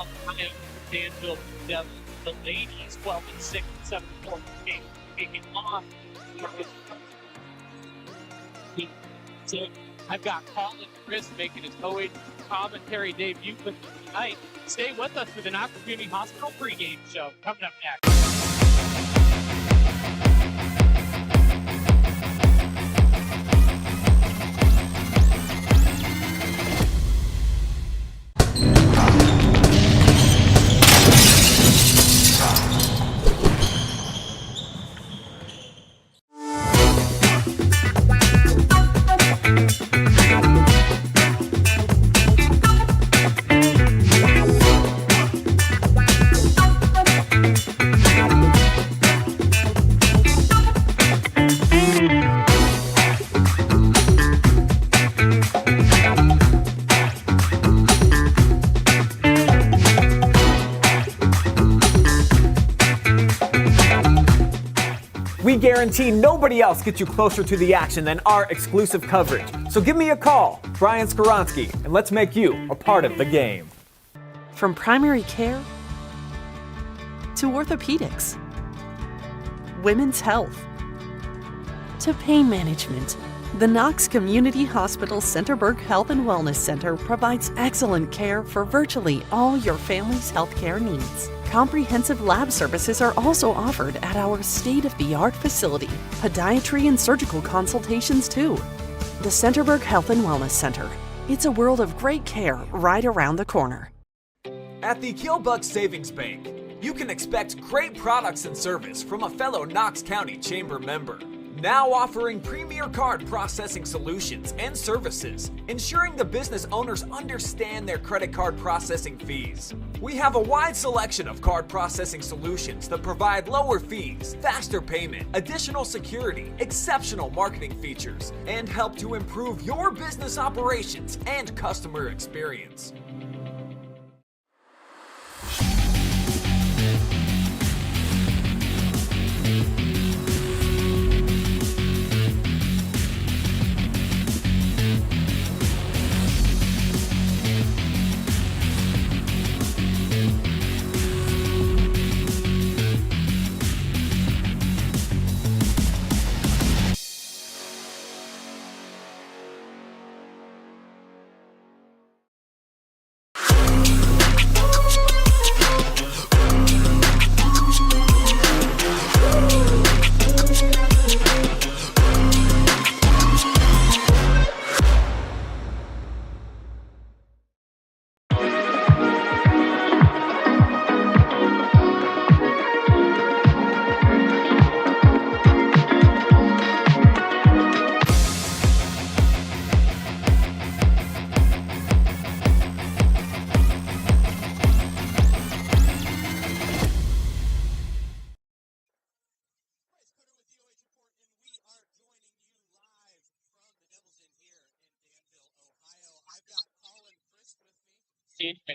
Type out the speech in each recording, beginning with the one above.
Ohio, Danville Blue Devils, the ladies 12-6, 7-4 game, taking on. So I've got Collin Crisp making his OH commentary debut with me tonight. Stay with us for the Knox Community Hospital pregame show coming up next. We guarantee nobody else gets you closer to the action than our exclusive coverage. So give me a call, Brian Skoronsky, and let's make you a part of the game. From primary care to orthopedics, women's health to pain management, the Knox Community Hospital Centerburg Health and Wellness Center provides excellent care for virtually all your family's healthcare needs. Comprehensive lab services are also offered at our state-of-the-art facility. Podiatry and surgical consultations too. The Centerburg Health and Wellness Center. It's a world of great care right around the corner. At the Killbuck Savings Bank, you can expect great products and service from a fellow Knox County Chamber member. Now offering premier card processing solutions and services, ensuring the business owners understand their credit card processing fees. We have a wide selection of card processing solutions that provide lower fees, faster payment, additional security, exceptional marketing features, and help to improve your business operations and customer experience.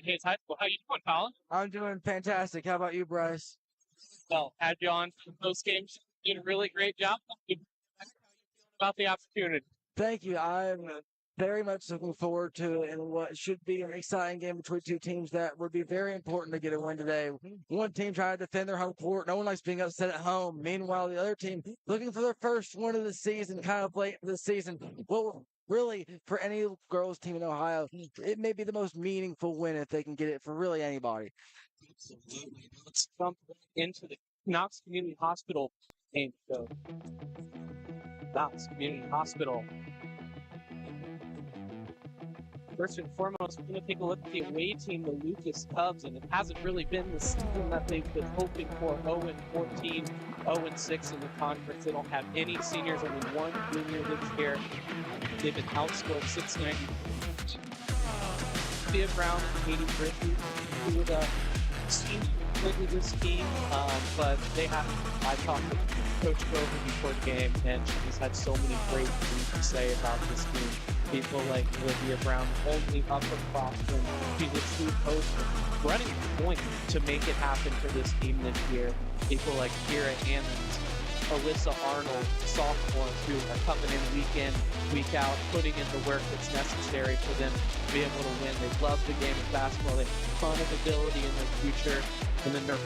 His high school. How you doing, Collin? I'm doing fantastic. How about you, Bryce? Well, had you on for those games. You did a really great job. About the opportunity. Thank you. I'm very much looking forward to it, and what should be an exciting game between two teams that would be very important to get a win today. One team trying to defend their home court. No one likes being upset at home. Meanwhile, the other team looking for their first win of the season, kind of late in the season. Well, really, for any girls team in Ohio, it may be the most meaningful win if they can get it for really anybody. Absolutely. Let's jump into the Knox Community Hospital game. So, Knox Community Hospital. First and foremost, we're going to take a look at the away team, the Lucas Cubs, and it hasn't really been the season that they've been hoping for. 0-14, 0-6 in the conference. They don't have any seniors, only one junior this year. They've been outscored 690. Sophia Brown and Katie Griffey, who were the seniors with this team, but they have. I talked to Coach Coder before the game, and she's had so many great things to say about this team. People like Olivia Brown, only upperclassmen. She's a true coach, running the point to make it happen for this team this year. People like Kira Hammond, Alyssa Arnold, sophomores who are coming in week week out, putting in the work that's necessary for them to be able to win. They love the game of basketball. They have a ton of ability in their future. And then they're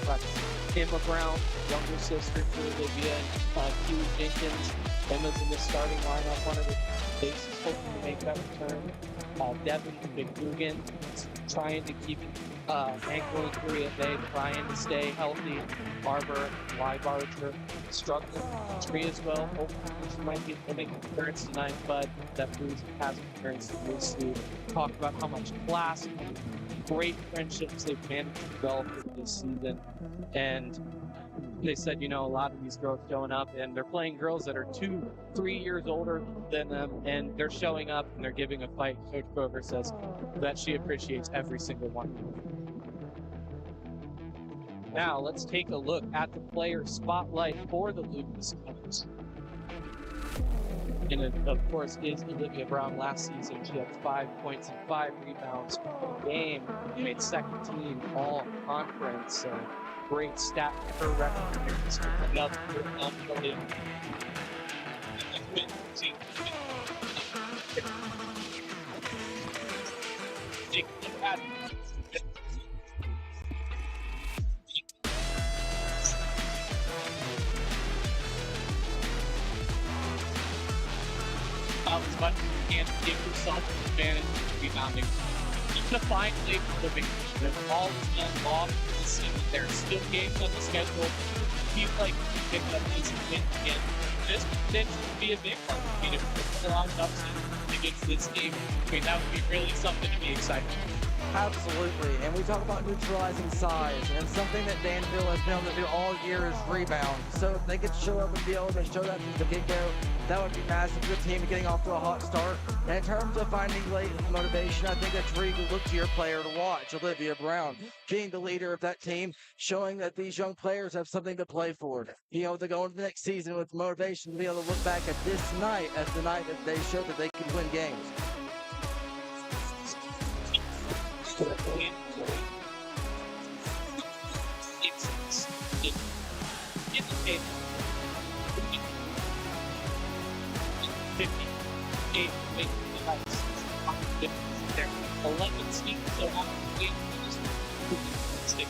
Emma Brown, younger sister to Olivia, and Kylee Jenkins. Emma's in the starting lineup, one of the bases hoping to make that return. Devin McDougan trying to keep ankle injury at bay, trying to stay healthy. Barber, Weibarger, struggling injury as well. Hopefully she might be making an appearance tonight, but that Bruce has an appearance to talk about how much class and great friendships they've managed to develop this season. And they said, a lot of these girls showing up and they're playing girls that are 2-3 years older than them, and they're showing up and they're giving a fight. Coach Coder says that she appreciates every single one. Now let's take a look at the player spotlight for the Lucas Cubs. And it, of course, is Olivia Brown. Last season, she had 5 points and 5 rebounds per game. Made second team all conference. So great stat for her record. Another million. As much as you can to give yourself an advantage in rebounding. Keep the fine play for the victory. They've all done off this season. There are still games on the schedule. Feel like you can pick up these wins again. This potentially could be a big one. If we put a lot of upset against this team, that would be really something to be excited about. Absolutely, and we talk about neutralizing size, and something that Danville has been able to do all year is rebound. So if they could show up and be able to show that from the get-go, that would be massive for the team getting off to a hot start. And in terms of finding late motivation, I think that's where you can look to your player to watch, Olivia Brown, being the leader of that team, showing that these young players have something to play for. To go into the next season with motivation to be able to look back at this night as the night that they showed that they could win games. There 11 speakers so on the way six.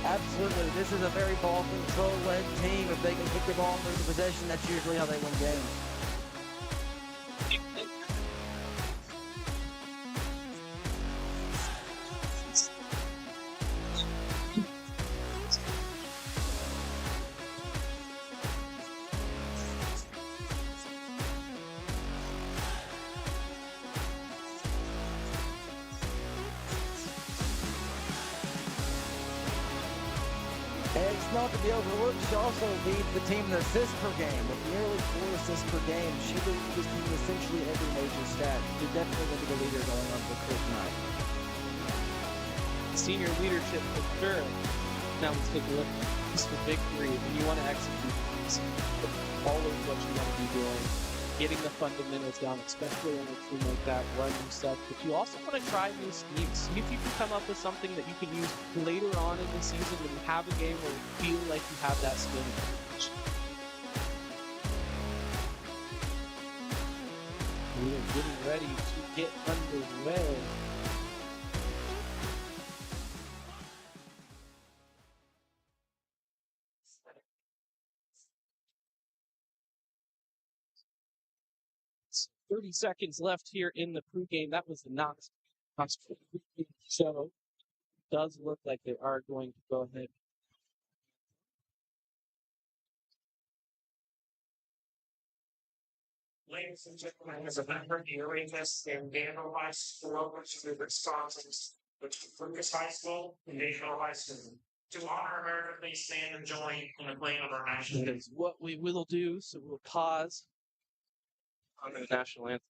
Absolutely. This is a very ball control-led team. If they can kick the ball through the possession, that's usually how they win games. And it's not to be overlooked. She also leads the team in assists per game with nearly 4 assists per game. She leads this team essentially every major stat. She's definitely going to be the leader going on for Chris tonight. Senior leadership for sure. Now let's take a look. This is the big three. When you want to execute all of what you want to be doing, getting the fundamentals down, especially on a team like that, running stuff. But you also want to try new schemes. See if you can come up with something that you can use later on in the season when you have a game where you feel like you have that skill advantage. We are getting ready to get underway. It's 30 seconds left here in the pregame. That was the Knox pregame show. Does look like they are going to go ahead. Ladies and gentlemen, as a member of the OHS and Danville High School, which is the Wisconsin's, which is Lucas High School and Danville High School. To honor America, please stand and join in the playing of our national That anthem. is what we will do. So we'll pause on the national anthem.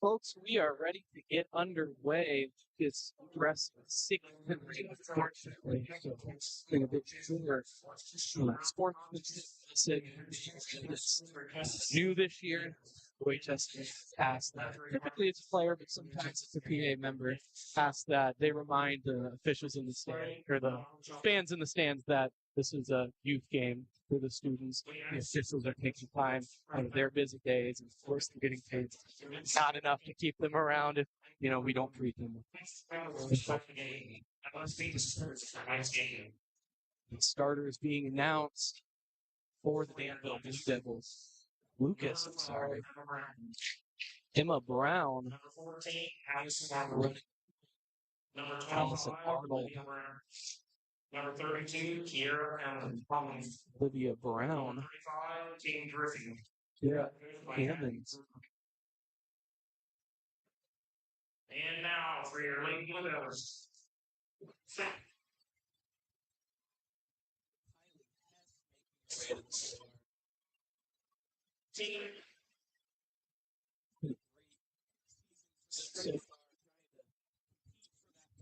Folks, we are ready to get underway. This dress sick unfortunately. So it's been a bit sooner. Sportsmanship it's new this year. OH.REPORT asked that. Typically it's a player, but sometimes it's a PA member. Asked that they remind the officials in the stand or the fans in the stands that this is a youth game for the students. The officials are taking time out of their busy days, and of course they're getting paid not enough to keep them around if we don't treat them. The starter is being announced for the Danville Lady Devils. Lucas, I'm sorry. Emma Brown. Number 14, Number 12, Allison Arnold. Number 32, Kiera Cummins. Olivia Brown. 35, Team Griffin. Kiera Cummins. And now for your Lady Blue Devils. Team.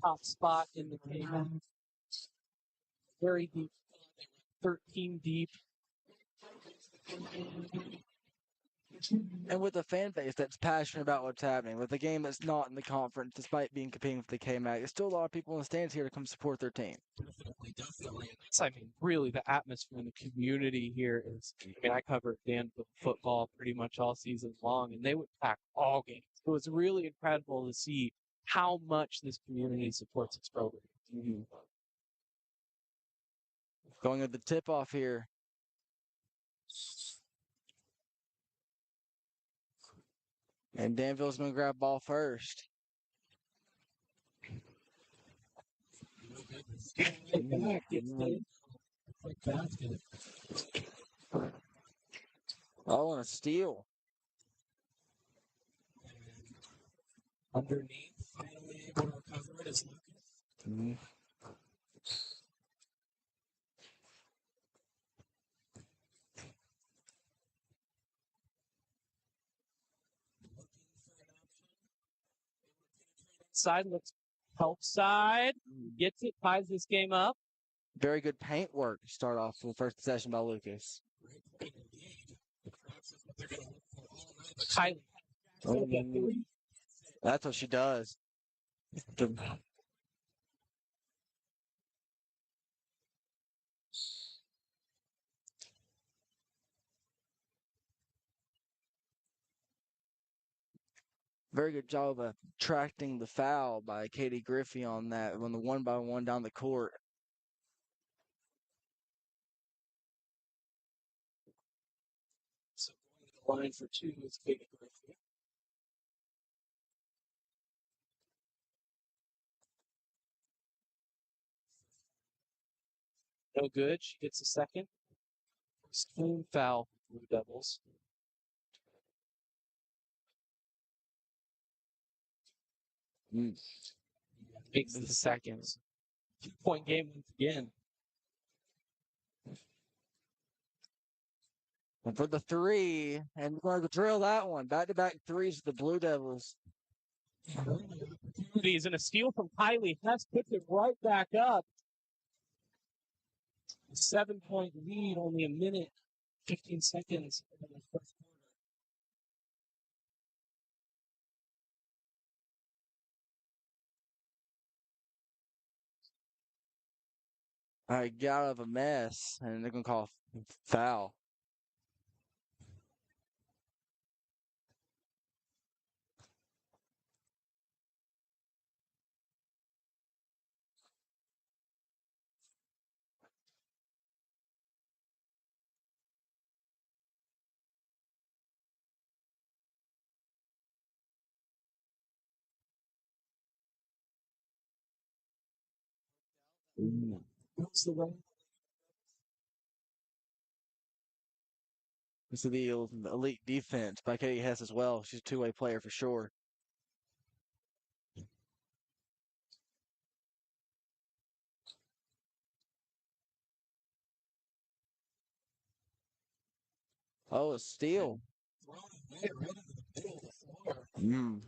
Top spot in the game. Very deep. 13 deep. And with a fan base that's passionate about what's happening, with a game that's not in the conference, despite being competing for the KMAC, there's still a lot of people in the stands here to come support their team. Definitely. I mean, really, the atmosphere in the community here is. I mean, I covered Danville football pretty much all season long, and they would pack all games. It was really incredible to see how much this community supports its program. Mm-hmm. Going with the tip off here. And Danville's going to grab ball first. Oh, and a steal. Underneath, finally able to recover it is Lucas. Mm-hmm. Side looks help side, gets it, ties this game up. Very good paint work to start off the first possession by Lucas. Kylee. That's what she does. Very good job of attracting the foul by Katie Griffey on that, on the 1-by-1 down the court. So going to the line for two is Katie Griffey. No good. She gets a second. Team foul for Blue Devils. Makes the seconds. 2-point game once again. And for the three, and we're going to drill that one. Back-to-back threes for the Blue Devils. Opportunities and a steal from Kylee Hess puts it right back up. A 7-point lead, only a minute, 15 seconds in the first quarter. All right, get out of a mess, and they're going to call foul. What's the run? This is the elite defense by Kylee Hess as well. She's a two-way player for sure. Oh, a steal. Thrown away right into the middle of the floor. Mm.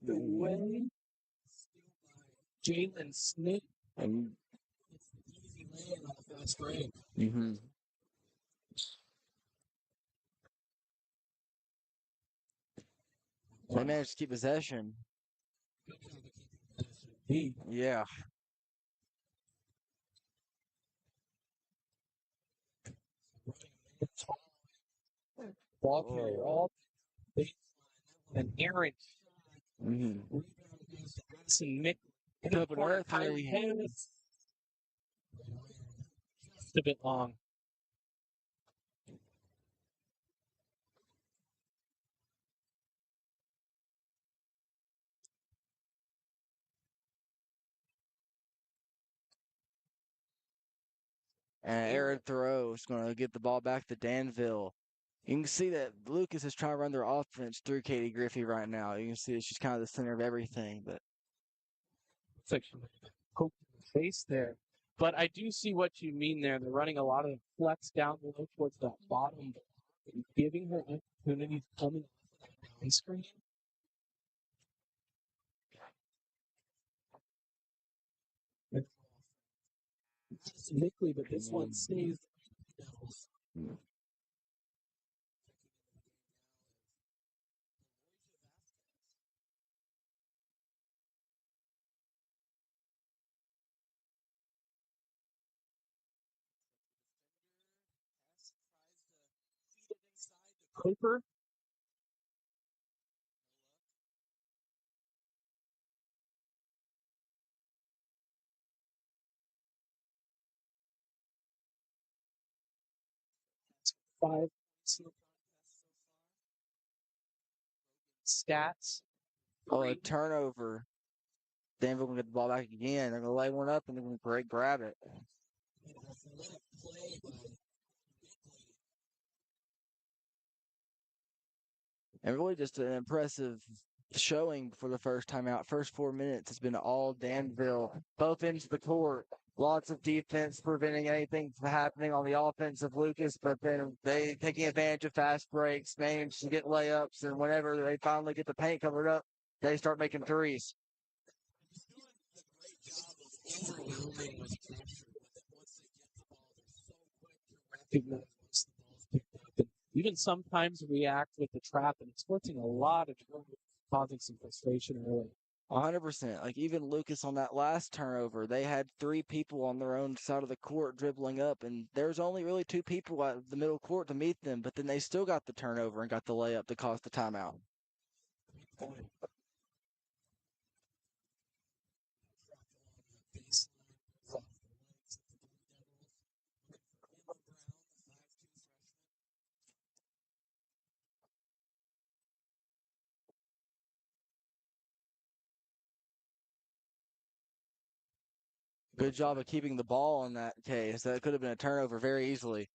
Way. Jalen Smith. And hmm they managed to keep possession. Yeah. Ball carrier all and Aaron hmm Addison Mick. Put up another Kylee three. Hess. Just a bit long. And Aaron Thoreau is going to get the ball back to Danville. You can see that Lucas is trying to run their offense through Katie Griffey right now. You can see that she's kind of the center of everything. But It's like she poked in the face there. But I do see what you mean there. They're running a lot of flex down low towards that bottom block and giving her opportunities coming off of that down screen. Addison Mickley, but this one stays. mm, 'Cooper. Five stats. oh, a turnover. Danville going to get the ball back again. They're going to lay one up and they're going to grab it. And really just an impressive showing for the first time out. First 4 minutes has been all Danville, both ends of the court. Lots of defense preventing anything from happening on the offense of Lucas, but then they taking advantage of fast breaks, manage to get layups, and whenever they finally get the paint covered up, they start making threes. Recognize once the ball's picked up and even sometimes react with the trap, and it's forcing a lot of trouble, causing some frustration early. 100%. Like even Lucas on that last turnover, they had three people on their own side of the court dribbling up, and there's only really two people at the middle court to meet them, but then they still got the turnover and got the layup to cost the timeout. Good job of keeping the ball in that case. That could have been a turnover very easily.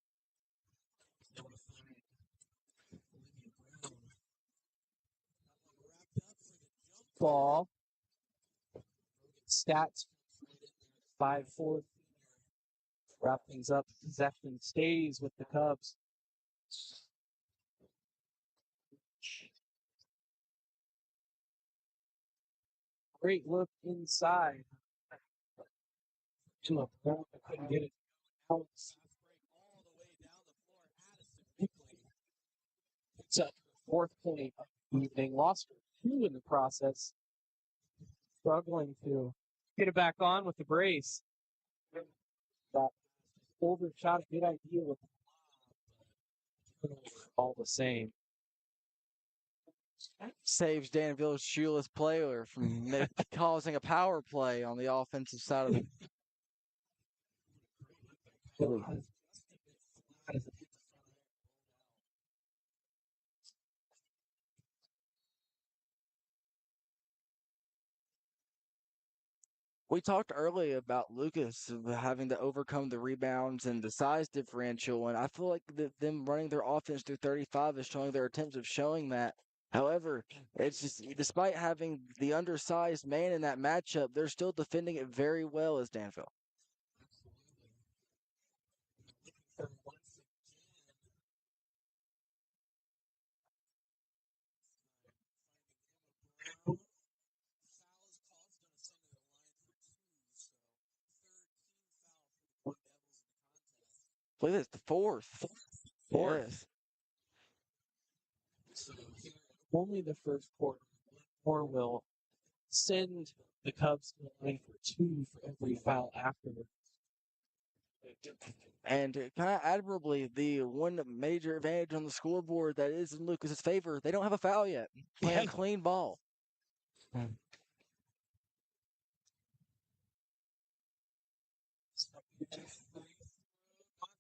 Ball. Stats. 5-4. Wrap things up. Possession stays with the Cubs. Great look inside. Look, couldn't get it. Out. It's up fourth point of the evening. Lost two in the process. Struggling to get it back on with the brace. That overshot, a good idea with all the same. Saves Danville's shoeless player from causing a power play on the offensive side of the. We talked earlier about Lucas having to overcome the rebounds and the size differential, and I feel like them running their offense through 35 is showing their attempts of showing that. However, it's just despite having the undersized man in that matchup, they're still defending it very well as Danville. Look at this, the fourth. Yes. So only the first quarter, or will send the Cubs to the line for 2 for every foul afterwards. And kind of admirably, the one major advantage on the scoreboard that is in Lucas's favor, they don't have a foul yet. Playing a clean ball.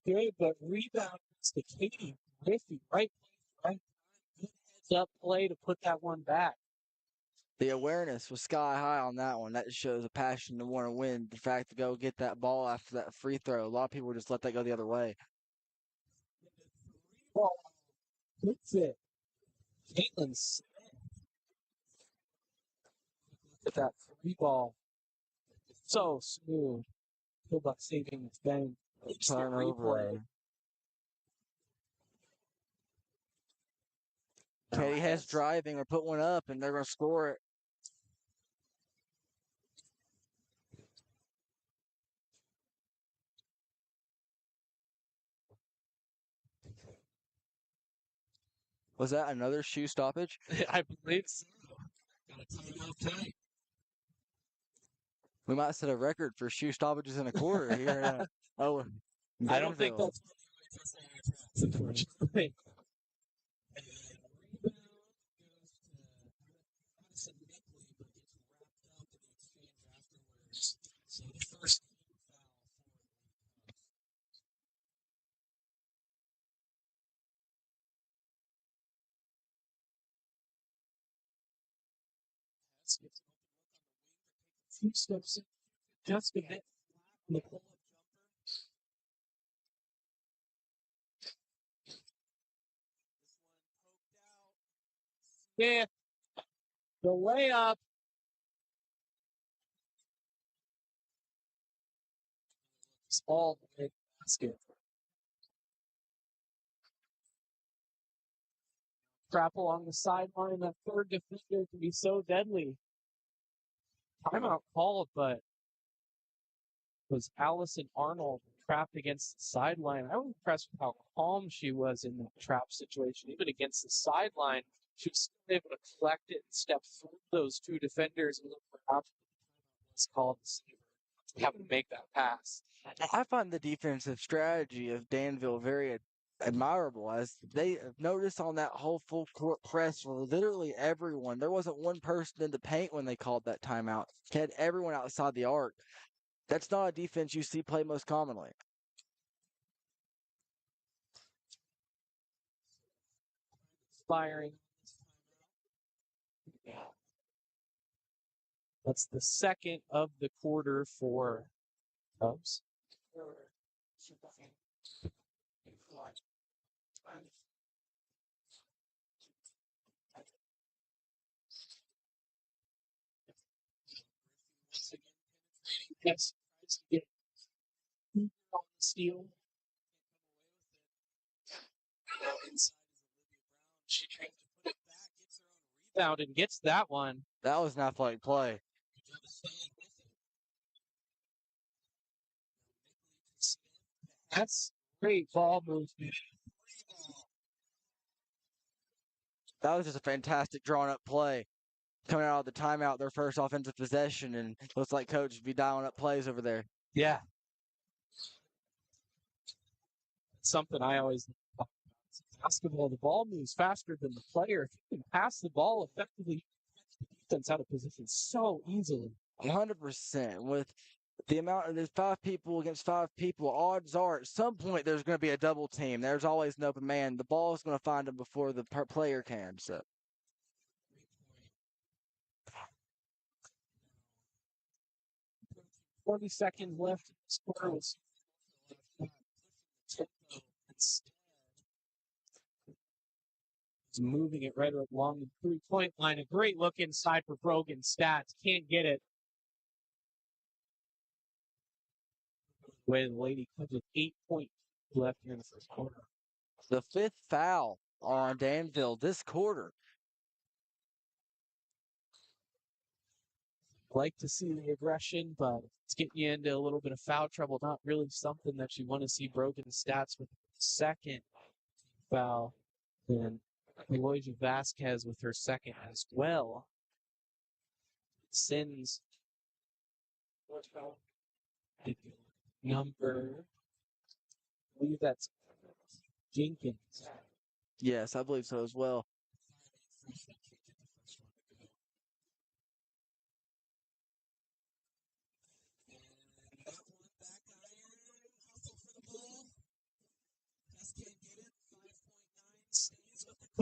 Good, but rebound to Katie Griffey, right? Good heads up play to put that one back. The awareness was sky high on that one. That just shows a passion to want to win. The fact to go get that ball after that free throw. A lot of people just let that go the other way. Well, good fit. Caitlin's look at that free ball. So smooth. Killbuck saving its bang. Turnover. Kylee Hess driving or put one up, and they're going to score it. Was that another shoe stoppage? I believe so. Got a timeout tonight. We might set a record for shoe stoppages in a quarter here. I don't think Danville. that's unfortunately. And rebound goes to Addison Nickley, but gets wrapped up in the exchange afterwards. So the first team foul for the Cubs. Hess gets an open look on the wing, but takes a few steps in, just a bit flat on the pull-up jumper. Yeah, the layup. Small big basket. Grapple on the sideline. That third defender can be so deadly. Timeout called, but was Allison Arnold trapped against the sideline. I was impressed with how calm she was in that trap situation. Even against the sideline, she was still able to collect it and step through those two defenders and look for options. It's called the saver. Having to make that pass. I find the defensive strategy of Danville very admirable, as they noticed on that whole full court press for literally everyone. There wasn't one person in the paint when they called that timeout. They had everyone outside the arc. That's not a defense you see play most commonly. Firing. That's the second of the quarter for Cubs. Once again, penetrating Hess tries to get Cooper on the steal. Inside is Olivia Brown. She tries to put it back, gets her own rebound, and gets that one. That was an athletic play. That's great ball movement. That was just a fantastic drawn up play. Coming out of the timeout, their first offensive possession, and looks like coach would be dialing up plays over there. Yeah. It's something I always talk about. Basketball, the ball moves faster than the player. If you can pass the ball effectively, you can catch the defense out of position so easily. 100%. With the amount of there's 5 people against 5 people, odds are at some point there's going to be a double team. There's always an open man. The ball is going to find him before the player can. So 20 seconds left in this quarter. Was instead. He's moving it right along the 3-point line. A great look inside for Brogan Stats. Can't get it. Way the Lady comes with 8 points left here in the first quarter. The 5th foul on Danville this quarter. Like to see the aggression, but it's getting you into a little bit of foul trouble. Not really something that you want to see. Brogan Stats with the second foul. And Eloisa Vasquez with her second as well. Sends number, I believe that's Jenkins. Yes, I believe so as well.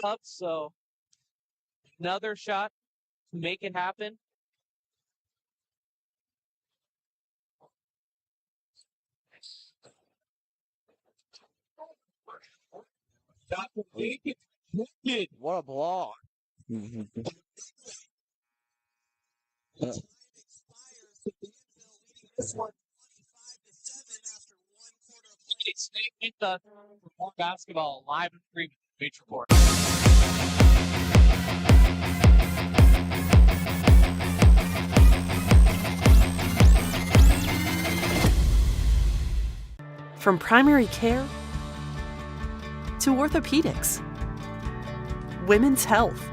Up, so another shot to make it happen. Shot to make it. Good. What a block. This one. Stay with us for more basketball live and free with the OH.REPORT. From primary care to orthopedics, women's health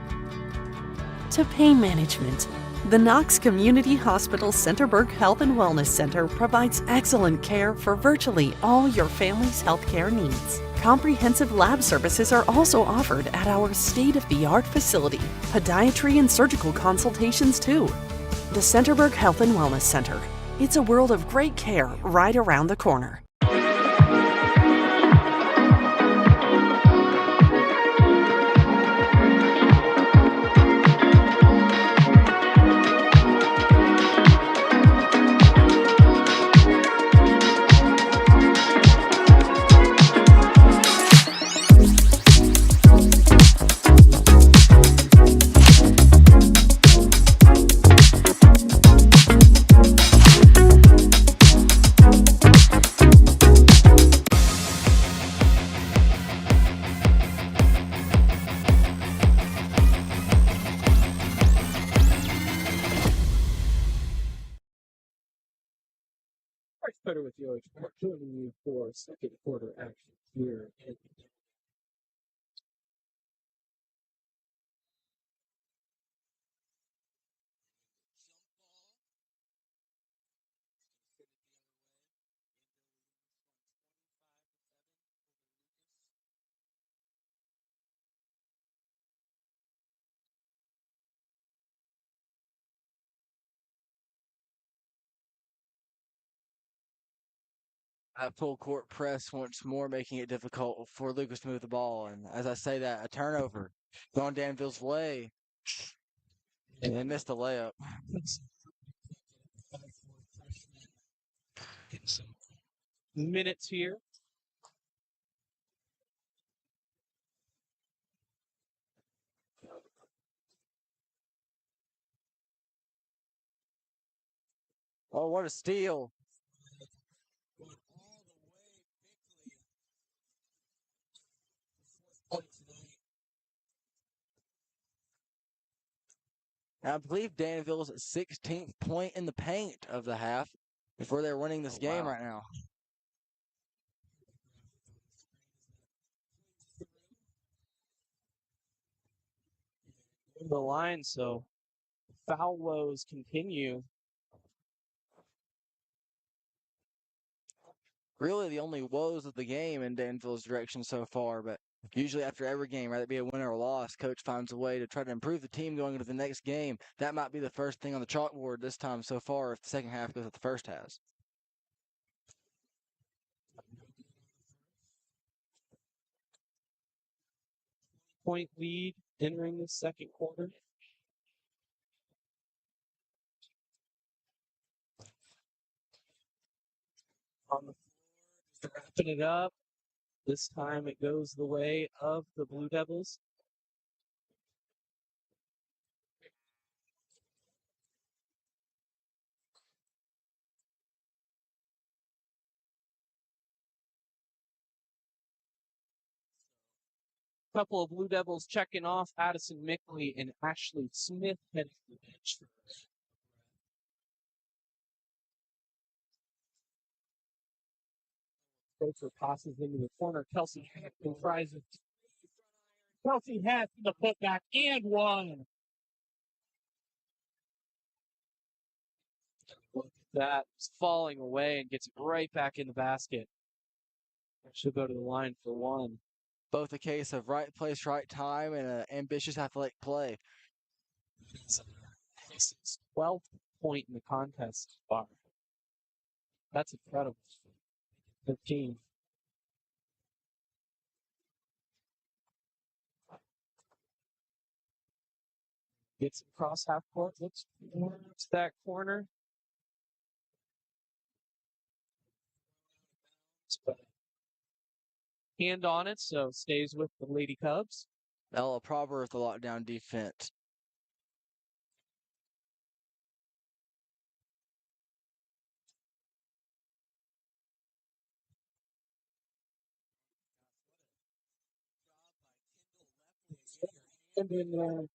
to pain management, the Knox Community Hospital Centerburg Health and Wellness Center provides excellent care for virtually all your family's healthcare needs. Comprehensive lab services are also offered at our state-of-the-art facility. Podiatry and surgical consultations too. The Centerburg Health and Wellness Center. It's a world of great care right around the corner. Bryce Coder with the OH.REPORT, joining you for second quarter action here in That full court press once more, making it difficult for Lucas to move the ball. And as I say that, a turnover going Danville's way. And they missed the layup. some minutes here. Oh, what a steal. I believe Danville's 16th point in the paint of the half before they're winning this game right now. The line, so foul woes continue. Really the only woes of the game in Danville's direction so far, but usually after every game, whether it be a win or a loss, coach finds a way to try to improve the team going into the next game. That might be the first thing on the chalkboard this time so far if the second half goes like the first has. Point lead entering the second quarter. On the floor, wrapping it up. This time it goes the way of the Blue Devils. couple of Blue Devils checking off. Addison Mickley and Ashley Smith heading to the bench. Coacher passes into the corner. Kelsey Hess comprises. Kelsey Hess the putback and one. Look at that. It's falling away and gets it right back in the basket. She'll go to the line for one. Both a case of right place, right time, and an ambitious athletic play. 12th point in the contest bar. That's incredible. 15. Gets across half court. Looks towards that corner. But hand on it, so stays with the Lady Cubs. Ella Proper with the lockdown defense. And then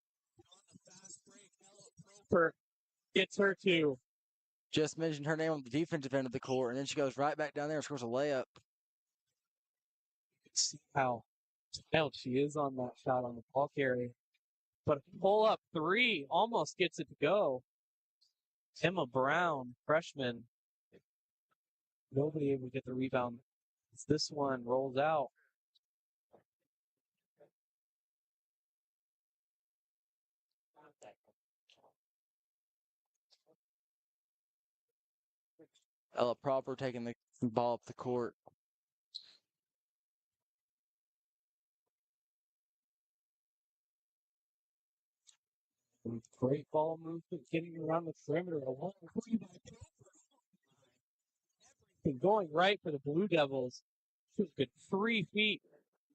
gets her two. Just mentioned her name on the defensive end of the court, and then she goes right back down there and scores a layup. See how she is on that shot on the ball carrier. But pull up three almost gets it to go. Emma Brown, freshman. Nobody able to get the rebound. This one rolls out. Ella Proper taking the ball up the court. Great ball movement, getting around the perimeter. A long three by Coder. Going right for the Blue Devils. She good 3 feet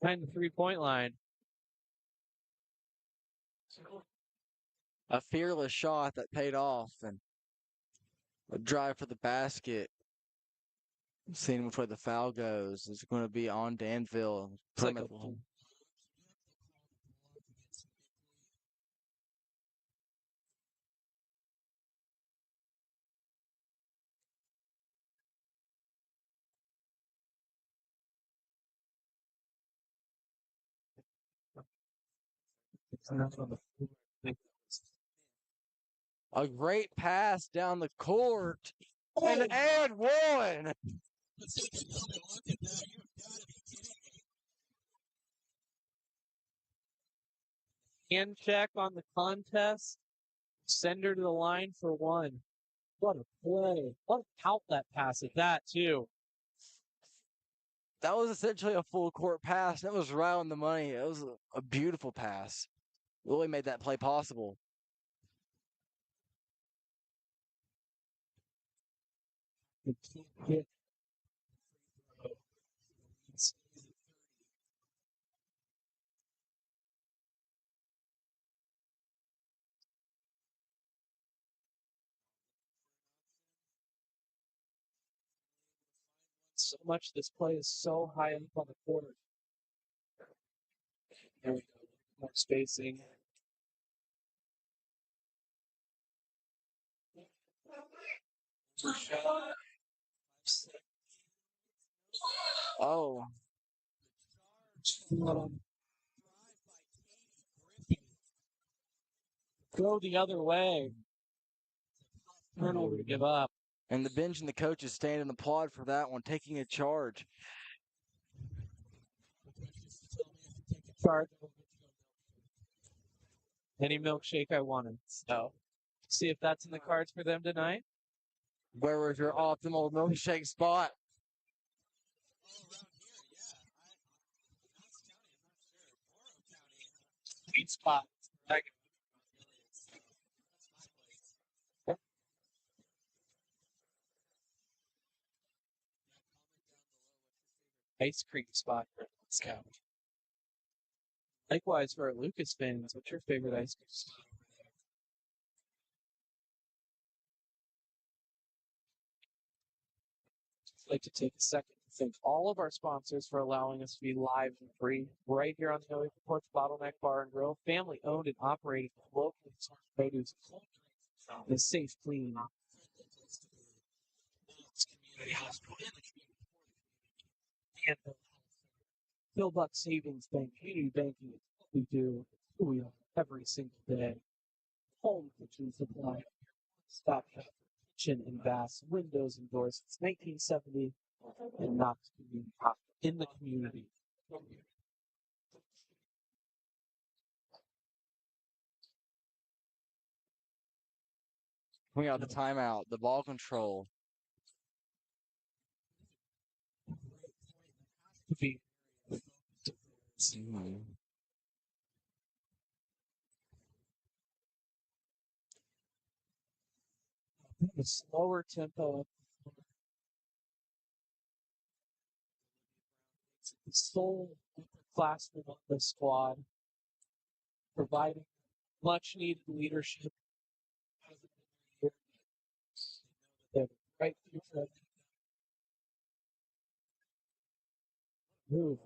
behind the 3-point line. A fearless shot that paid off, and a drive for the basket. Seeing which way the foul goes. It's going to be on Danville. It's like a great pass down the court. And one. Let's take a moment. Look at that. You've got to be kidding me. hand check on the contest. Send her to the line for one. What a play. What a outlet pass at that, too. That was essentially a full court pass. That was right on the money. It was a beautiful pass. Really made that play possible. Hit. So much this play is so high up on the court. There we go. More spacing. Oh. Go the other way. Turnover to give up. And the bench and the coaches stand and applaud for that one, taking a charge. Charge. Any milkshake I wanted. So, see if that's in the cards for them tonight. Where was your optimal milkshake spot? Sweet spot. Ice cream spot for Scout. Likewise for our Lucas fans, what's your favorite ice cream spot over there? I'd like to take a second to Thank all of our sponsors for allowing us to be live and free right here on the OH.REPORT Bottleneck Bar and Grill, family owned and operated, locally sourced produce, and safe, clean. Community hospital in the And Killbuck Savings Bank, community banking is what we do, who we are every single day. Home kitchen supply, stop shop, kitchen and baths, windows and doors. It's 1970 and Knox Community Hospital in the community. We got the timeout, the ball control. To be a slower tempo. The sole upperclassman of the squad, providing much needed leadership. They have a bright future. Move.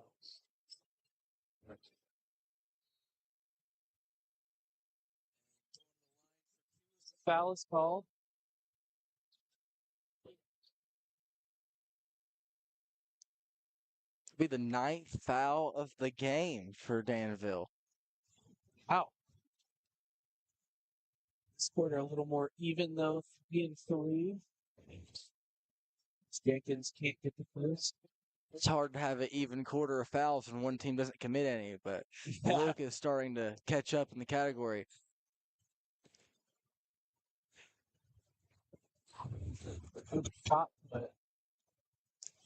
Foul is called. Be the 9th foul of the game for Danville. Wow. This quarter a little more even though 3-3. Jenkins can't get the first. It's hard to have an even quarter of fouls when one team doesn't commit any, but Yeah. Luke is starting to catch up in the category. Good shot, but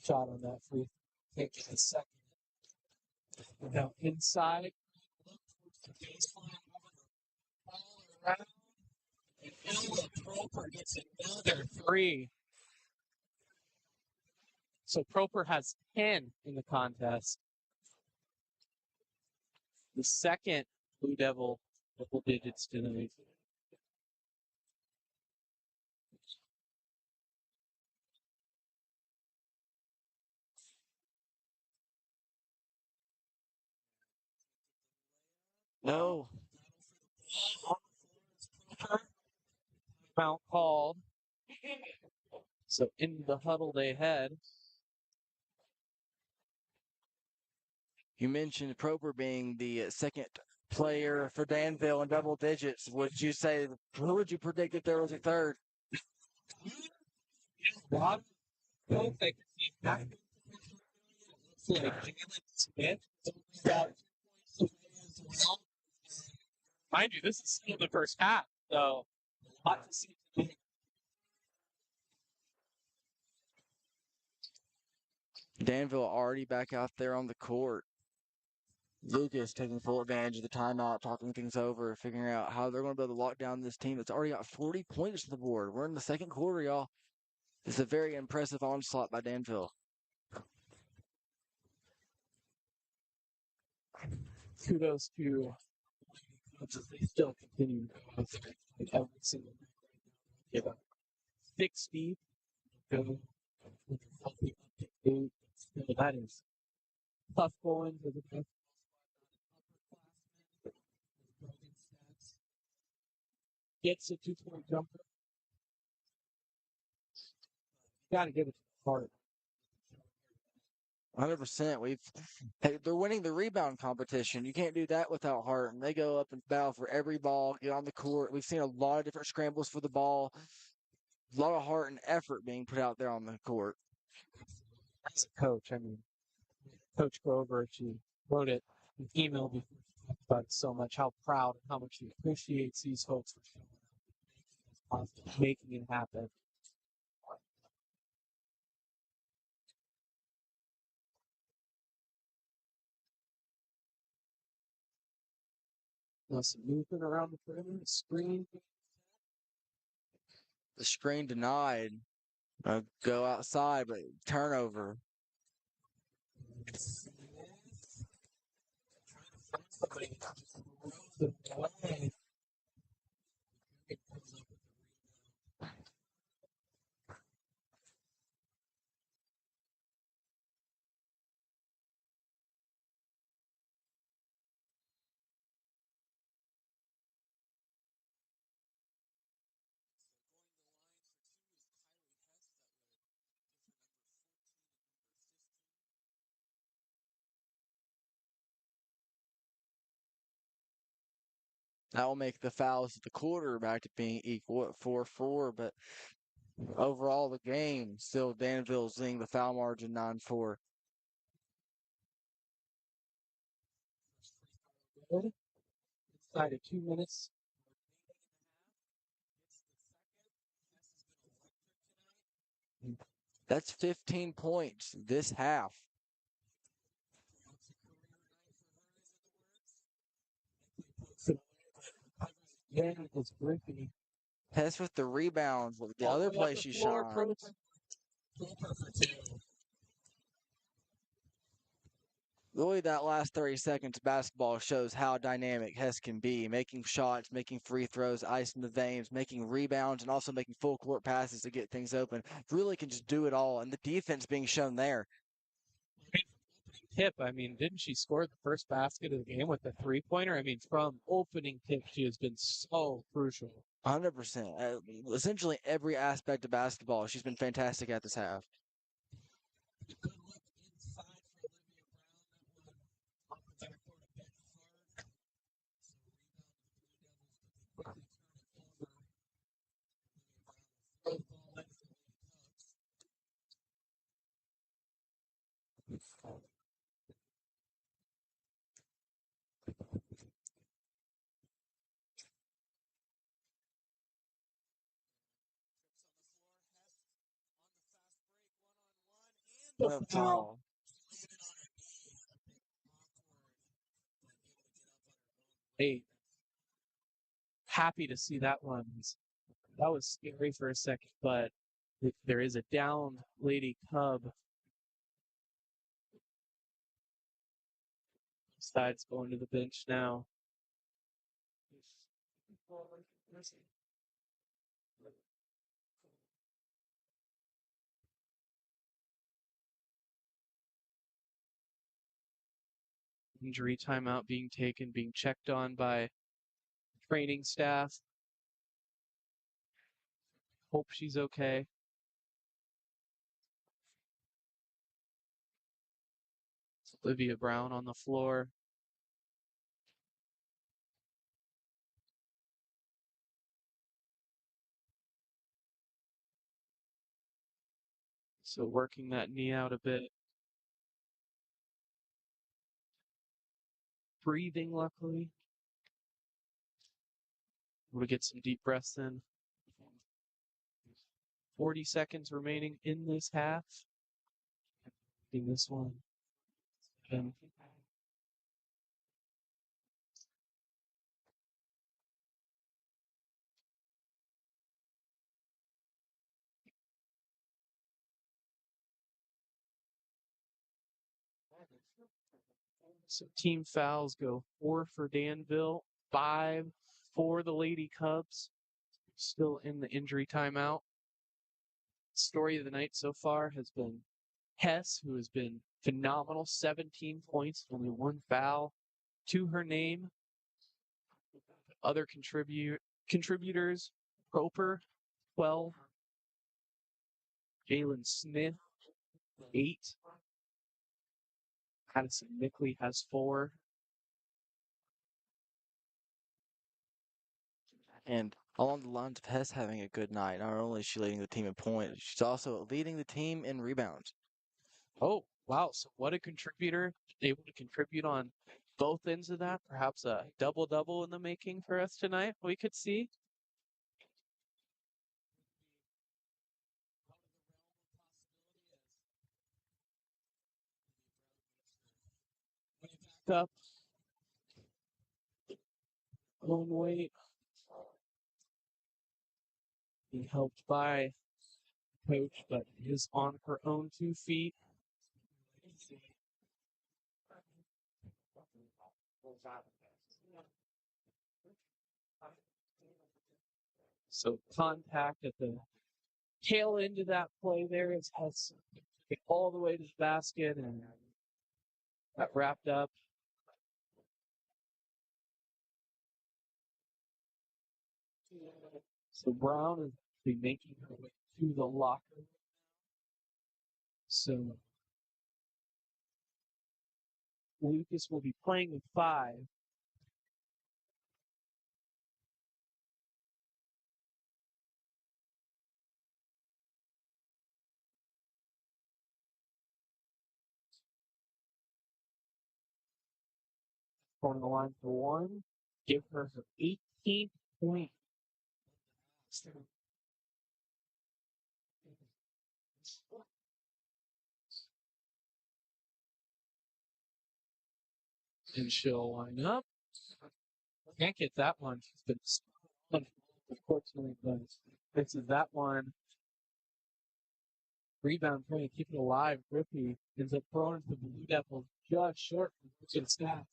shot on that free. Can't get a second. Now inside. the baseline all around. And Ella Proper gets another Three. So Proper has 10 in the contest. The second Blue Devil double digits tonight. No. Mount called. So into the huddle they head. You mentioned Proper being the second player for Danville in double digits. Would you say, who would you predict if there was a third? Rob, I don't think he's back. Looks like Jalen Smith. Mind you, this is still the first half, so a lot to see tonight. Danville already back out there on the court. Lucas taking full advantage of the timeout, talking things over, figuring out how they're going to be able to lock down this team that's already got 40 points on the board. We're in the second quarter, y'all. It's a very impressive onslaught by Danville. Kudos to they still continue to go out there and every single night right now. Give a thick speed, go with a healthy update. So that is tough going to the best. Gets a 2-point jumper. Got to give it to the heart. 100%. They're winning the rebound competition. You can't do that without heart. And they go up and battle for every ball, get on the court. We've seen a lot of different scrambles for the ball. A lot of heart and effort being put out there on the court. As a coach, I mean, Coach Grover, she wrote it in an email before she talked about it so much, how proud and how much she appreciates these folks for showing up, making it happen. Some movement around the perimeter, screen. The screen denied. Go outside, but turnover. That will make the fouls at the quarter back to being equal at 4-4, but overall the game, still Danville's leading the foul margin 9-4. Good. Inside of 2 minutes. That's 15 points this half. Yeah, it's Griffey. Hess with the rebounds. The All other the way up place the she floor, shines. Prototype. Really, that last 30 seconds of basketball shows how dynamic Hess can be, making shots, making free throws, ice in the veins, making rebounds, and also making full court passes to get things open. Really can just do it all, and the defense being shown there. Tip, I mean, didn't she score the first basket of the game with the three-pointer? I mean, from opening tip, she has been so crucial. 100%. Essentially every aspect of basketball, she's been fantastic at this half. What a foul. Hey, happy to see that one. That was scary for a second, but there is a downed Lady Cub. Side's going to the bench now. Injury timeout being taken, being checked on by training staff. Hope she's okay. It's Olivia Brown on the floor. So working that knee out a bit. Breathing, luckily. Able to get some deep breaths in. 40 seconds remaining in this half. In this one. And so team fouls go 4 for Danville, 5 for the Lady Cubs. Still in the injury timeout. Story of the night so far has been Hess, who has been phenomenal, 17 points, only 1 foul to her name. Other contributors, Proper, 12. Jalen Smith, 8. Addison Mickley has 4. And along the lines of Hess having a good night, not only is she leading the team in points, she's also leading the team in rebounds. Oh, wow. So what a contributor. Able to contribute on both ends of that. Perhaps a double-double in the making for us tonight, we could see. Up. Own weight. Being helped by coach, but is on her own 2 feet. So contact at the tail end of that play there is Hess get all the way to the basket and got wrapped up. So Brown is actually making her way to the locker room. So Lucas will be playing with 5. on the line for one. Give her 18 points. And she'll line up. Can't get that one. She's been stunned, unfortunately, but this is that one. Rebound trying to keep it alive. Griffey ends up throwing it to the Blue Devils just short of the stats.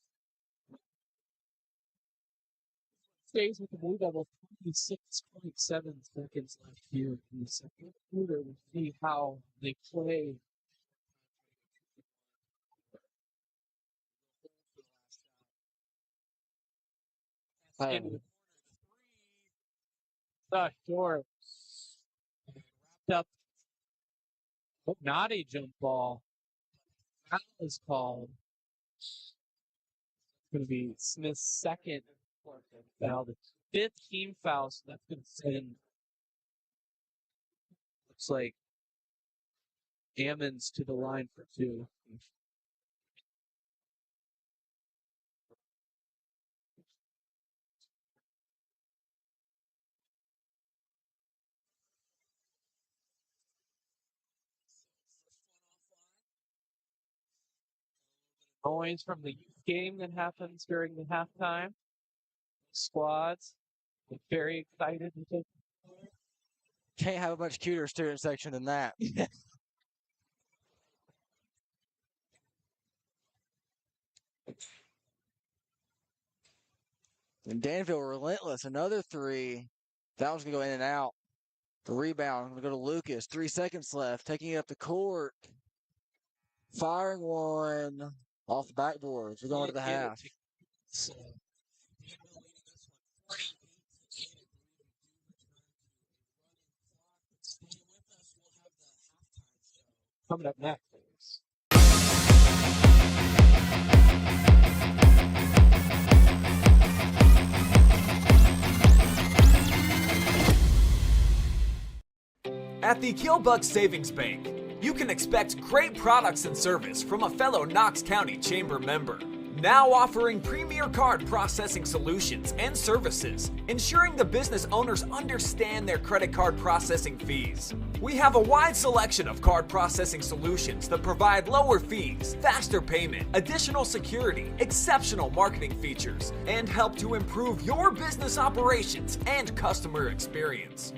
Stays with the Blue Devils, 26.7 seconds left here in the second quarter. We'll see how they play. And the door wrapped up, but not a jump ball. Foul is called. It's going to be Smith's second foul, the fifth team foul, so that's going to send, looks like, Ammons to the line for two. Noise from the youth game that happens during the halftime. Squads get very excited to take. Can't have a much cuter student section than that. And Danville relentless. Another three. That one's going to go in and out. The rebound. Going to go to Lucas. 3 seconds left. Taking it up the court. Firing one off the backboards. We're going to the half. So, Danville leading this one 48-8. Stay with us. We'll have the halftime show Coming up next. At the Killbuck Savings Bank, you can expect great products and service from a fellow Knox County Chamber member. Now offering premier card processing solutions and services, ensuring the business owners understand their credit card processing fees. We have a wide selection of card processing solutions that provide lower fees, faster payment, additional security, exceptional marketing features, and help to improve your business operations and customer experience.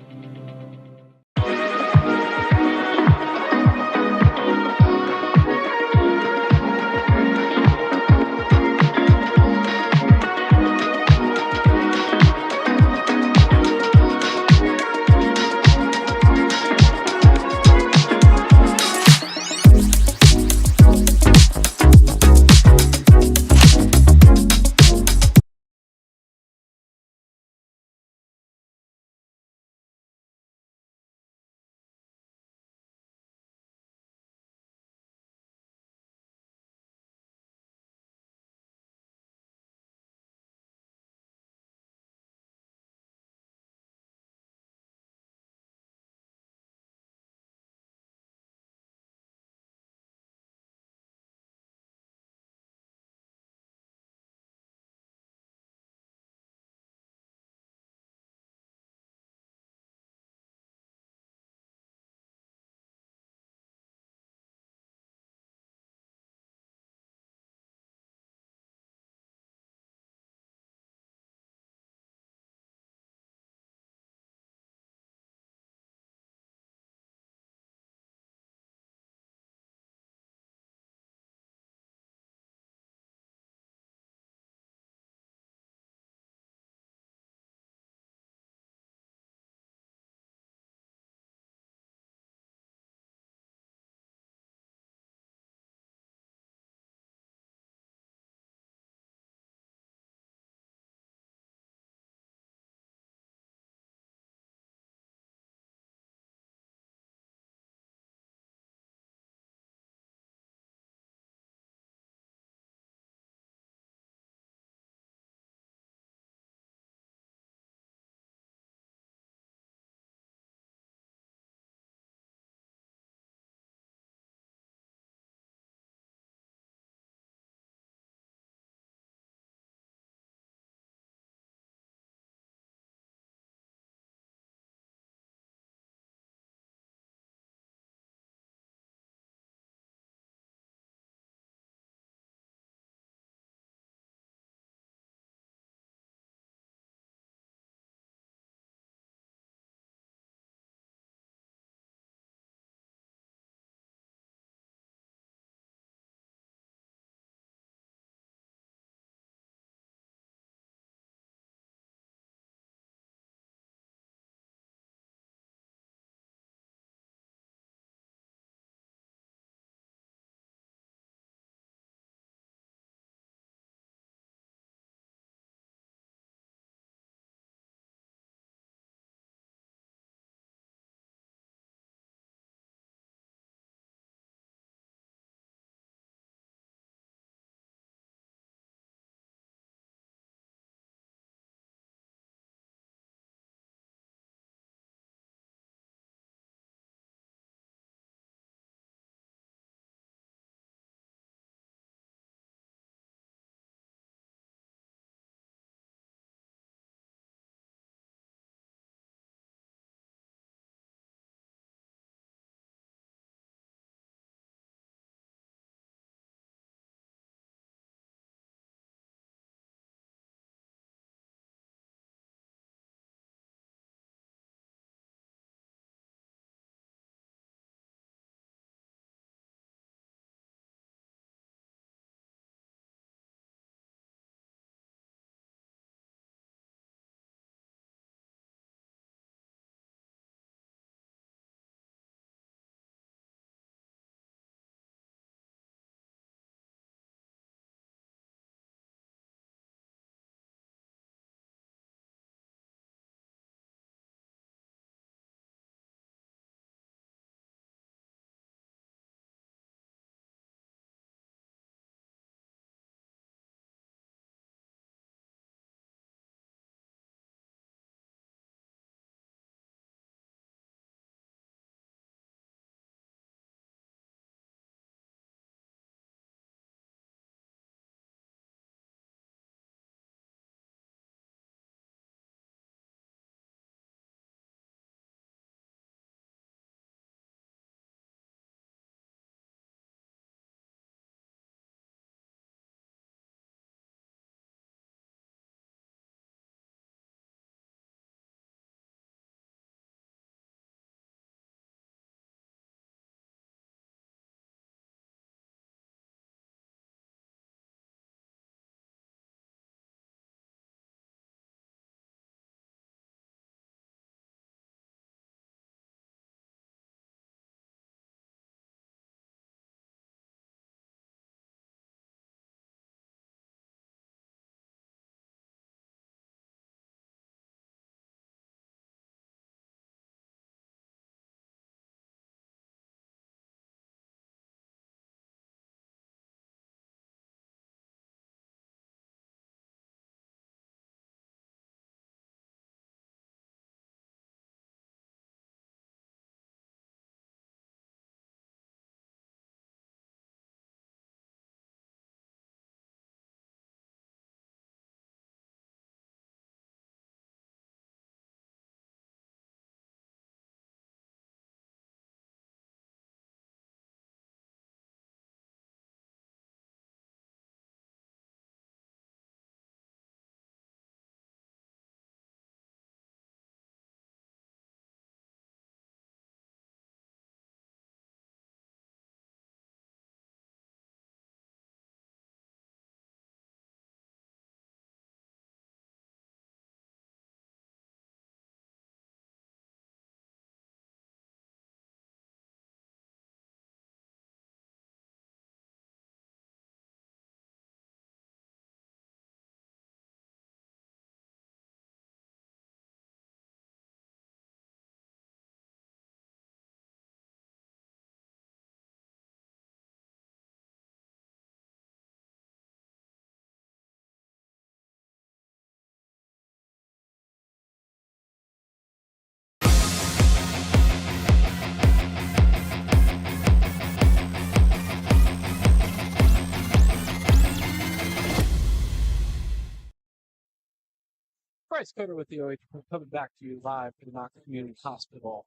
Bryce Coder with the OH coming back to you live from the Knox Community Hospital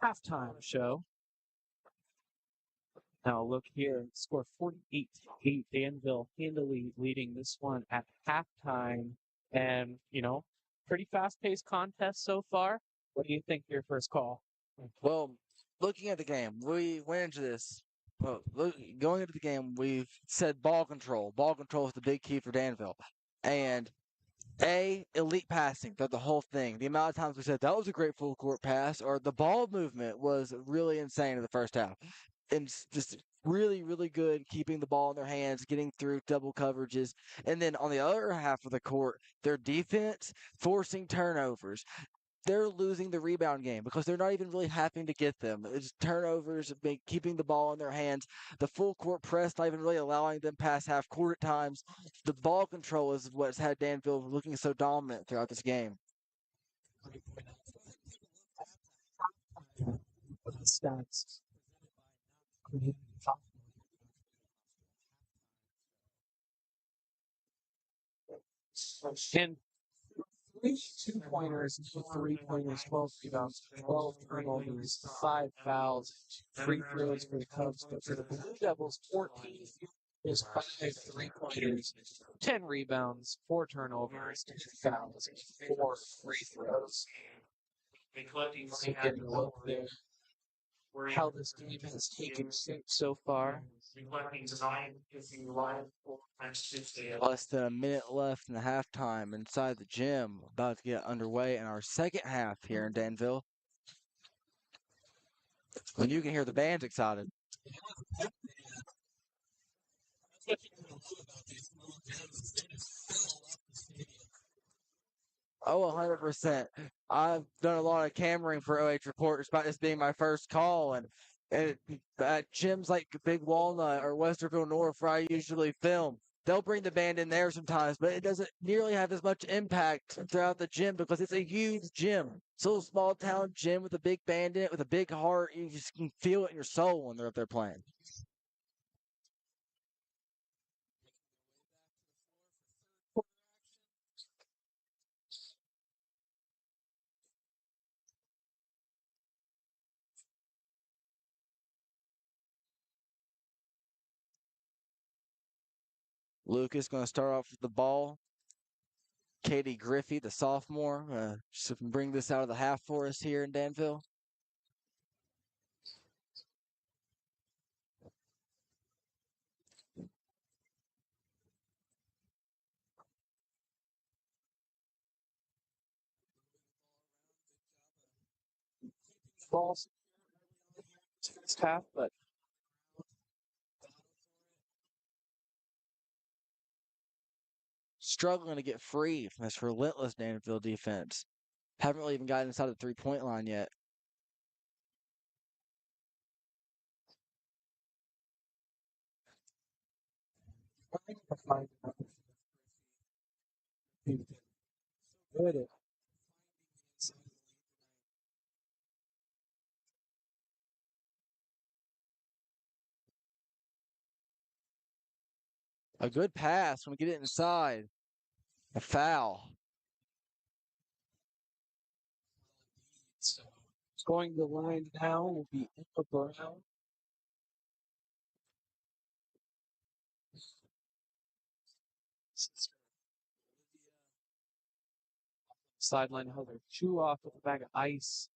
halftime show. Now look here, score 48-8. Danville handily leading this one at halftime. And, pretty fast-paced contest so far. What do you think your first call? Well, looking at the game, we went into this. Well, going into the game, we said ball control. Ball control is the big key for Danville. And elite passing throughout the whole thing. The amount of times we said that was a great full court pass, or the ball movement was really insane in the first half. And just really, really good keeping the ball in their hands, getting through double coverages. And then on the other half of the court, their defense forcing turnovers. They're losing the rebound game because they're not even really having to get them. It's turnovers, keeping the ball in their hands. The full court press, not even really allowing them past half court at times. The ball control is what's had Danville looking so dominant throughout this game. Stats. And 3 2-pointers, 3-pointers, 12 rebounds, 12 turnovers, 5 fouls, 3 throws for the Cubs. But for the Blue Devils, 14 is 5 3-pointers, 10 rebounds, 4 turnovers, 2 fouls, 4 free throws. Getting a look there. How this game has taken shape so far. Less than a minute left in the halftime inside the gym. About to get underway in our second half here in Danville. And you can hear the band's excited. Oh, 100%. I've done a lot of cameraing for OH.REPORT despite this being my first call. And at gyms like Big Walnut or Westerville North, where I usually film, they'll bring the band in there sometimes, but it doesn't nearly have as much impact throughout the gym because it's a huge gym. It's a little small town gym with a big band in it, with a big heart. You just can feel it in your soul when they're up there playing. Lucas going to start off with the ball. Katie Griffey, the sophomore, should bring this out of the half for us here in Danville. False half, but Struggling to get free from this relentless Danville defense. Haven't really even gotten inside the three-point line yet. good. A good pass when we get it inside. A foul. So going to the line now will be Emma Brown. Sideline held her shoe off with a bag of ice.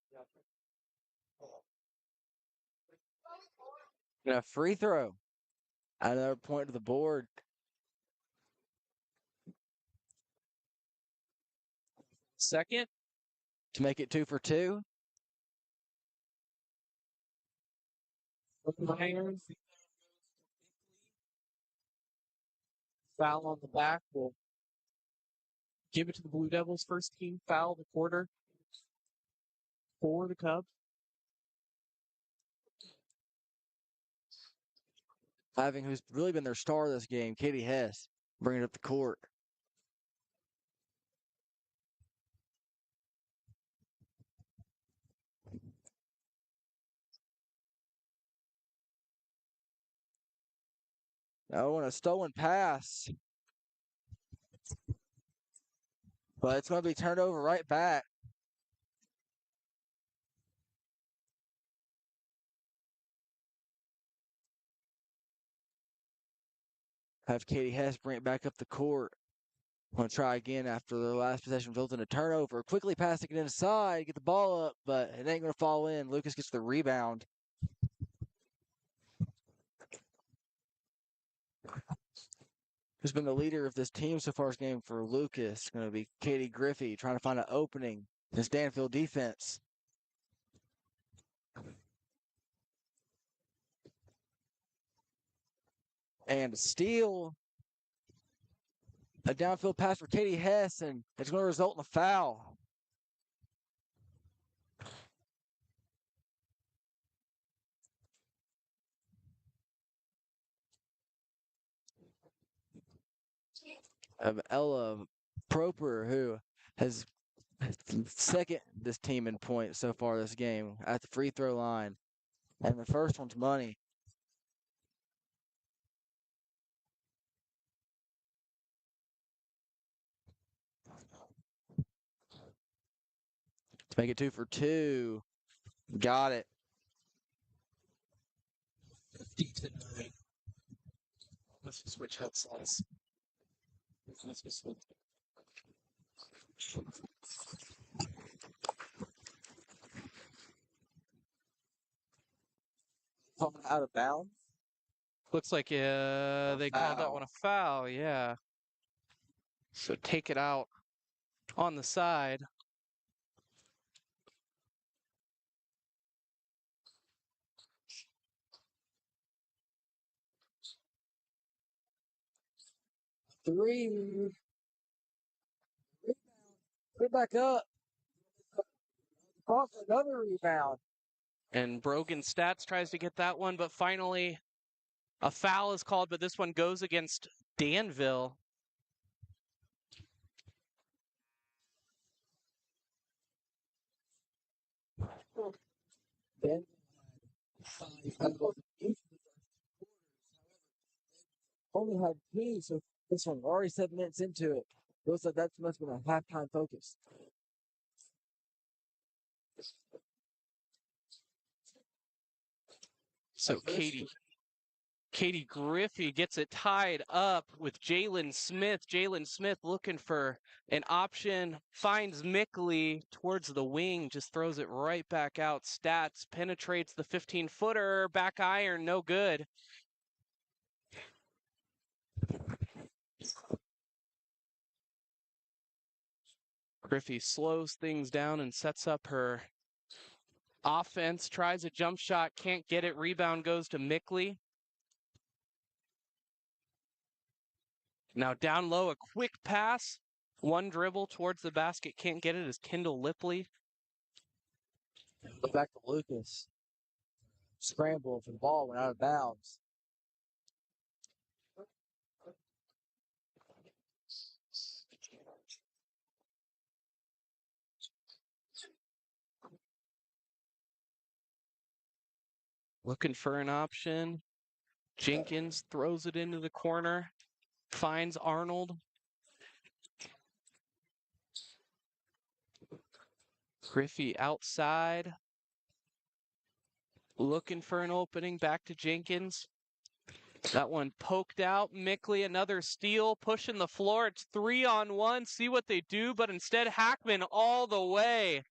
And a free throw. Another point to the board. Second. To make it 2 for 2. Iron. Foul on the back will give it to the Blue Devils. First team foul of the quarter for the Cubs. Having who's really been their star this game, Kylee Hess, bringing it up the court. Oh, and a stolen pass. But it's going to be turned over right back. Have Kylee Hess bring it back up the court. Want to try again after the last possession resulted in a turnover. Quickly passing it inside, get the ball up, but it ain't going to fall in. Lucas gets the rebound. Who's been the leader of this team so far this game for Lucas? Going to be Katie Griffey trying to find an opening. This Danville defense. And a steal. A downfield pass for Katie Hess, and it's going to result in a foul. Of Ella Proper, who has second this team in points so far this game at the free throw line. And the first one's money. To make it 2 for 2. Got it. 50-9. Let's switch headsets. Let's just switch. Out of bounds. Looks like they called that one a foul, yeah. So take it out on the side. Three. Put it back up. Off another rebound. And Brogan Stats tries to get that one, but finally a foul is called, but this one goes against Danville. Then only had two, so this one we're already 7 minutes into it. Looks like that must have been a halftime focus. So Katie Griffey gets it tied up with Jalen Smith. Jalen Smith looking for an option, finds Mickley towards the wing, just throws it right back out. Stats penetrates the 15-footer, back iron, no good. Griffey slows things down and sets up her offense, tries a jump shot, can't get it. Rebound goes to Mickley. Now down low, a quick pass. One dribble towards the basket, can't get it as Kendall Lipley. Go back to Lucas. Scramble for the ball, went out of bounds. Looking for an option. Jenkins throws it into the corner, finds Arnold. Griffey outside. Looking for an opening, back to Jenkins. That one poked out. Mickley, another steal, pushing the floor. It's 3-on-1. See what they do, but instead Hackman all the way.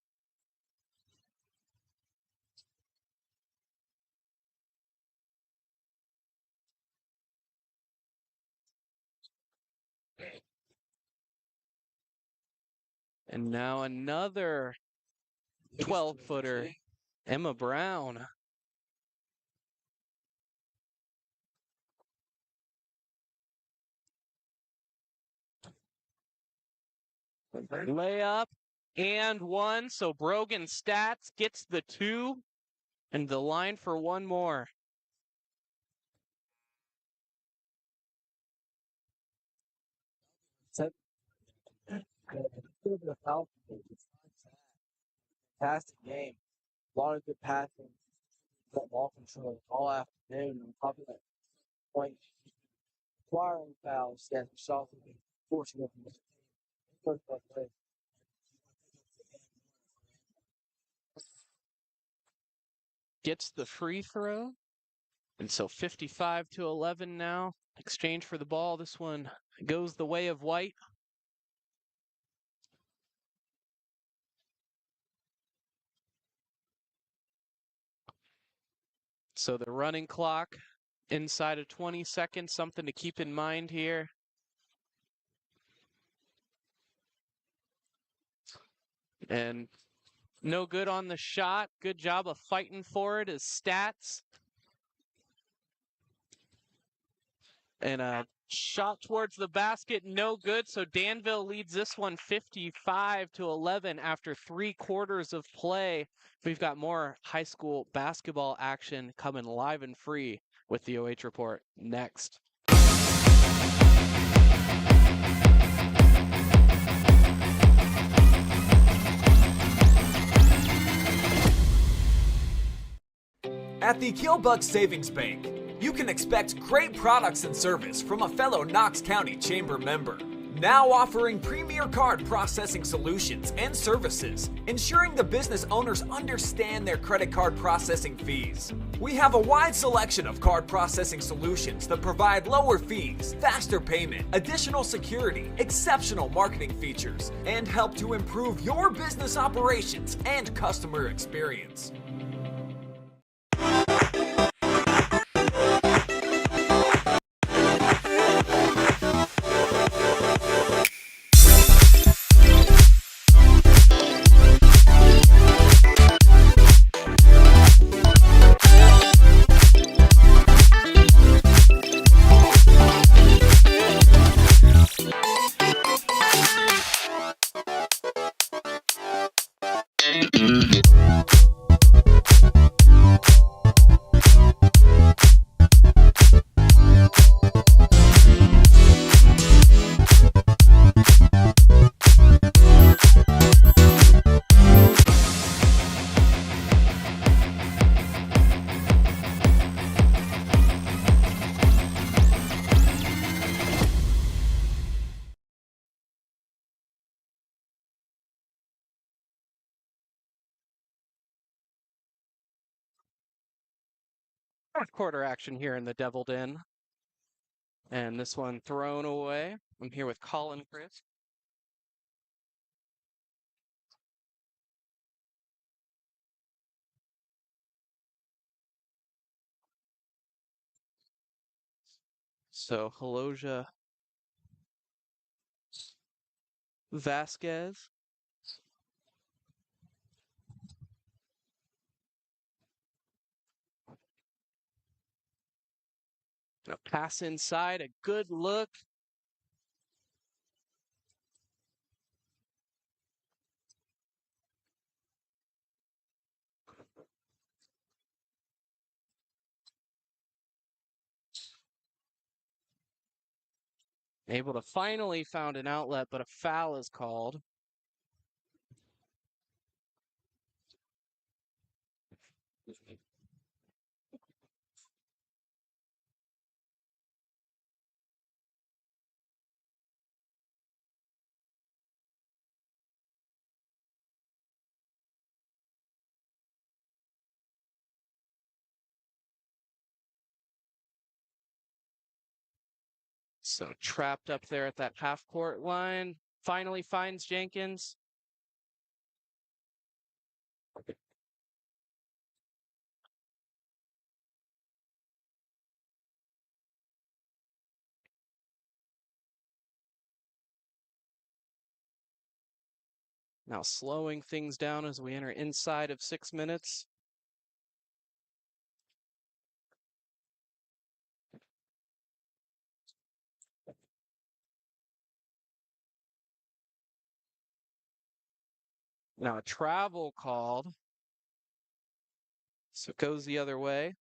And now another 12-footer, Emma Brown. Layup and one. So Brogan Stats gets the 2 and the line for one more. Fantastic game. A lot of good passing. Got ball control all afternoon. On top of that, point acquiring fouls that shot forcing up. Gets the free throw. And so 55-11 now. Exchange for the ball. This one goes the way of white. So the running clock inside of 20 seconds, something to keep in mind here. And no good on the shot. Good job of fighting for it. His stats. And a shot towards the basket, no good. So Danville leads this one 55-11 after 3 quarters of play. We've got more high school basketball action coming live and free with the OH Report next. At the Killbuck Savings Bank, you can expect great products and service from a fellow Knox County Chamber member. Now offering premier card processing solutions and services, ensuring the business owners understand their credit card processing fees. We have a wide selection of card processing solutions that provide lower fees, faster payment, additional security, exceptional marketing features, and help to improve your business operations and customer experience. Fourth quarter action here in the Devil Den. And this one thrown away. I'm here with Collin Crisp. So Haloja Vasquez. A pass inside, a good look. Able to finally found an outlet, but a foul is called. So trapped up there at that half court line. Finally finds Jenkins. Now slowing things down as we enter inside of 6 minutes. Now a travel called. So it goes the other way.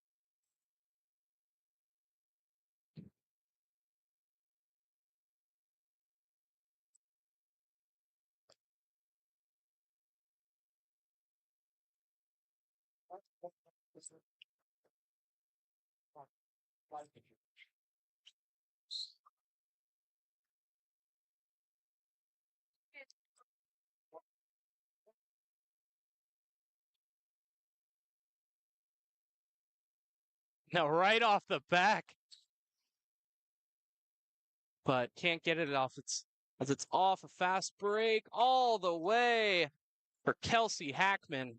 Now, right off the back. But can't get it off. As it's off a fast break all the way for Kelsey Hackman.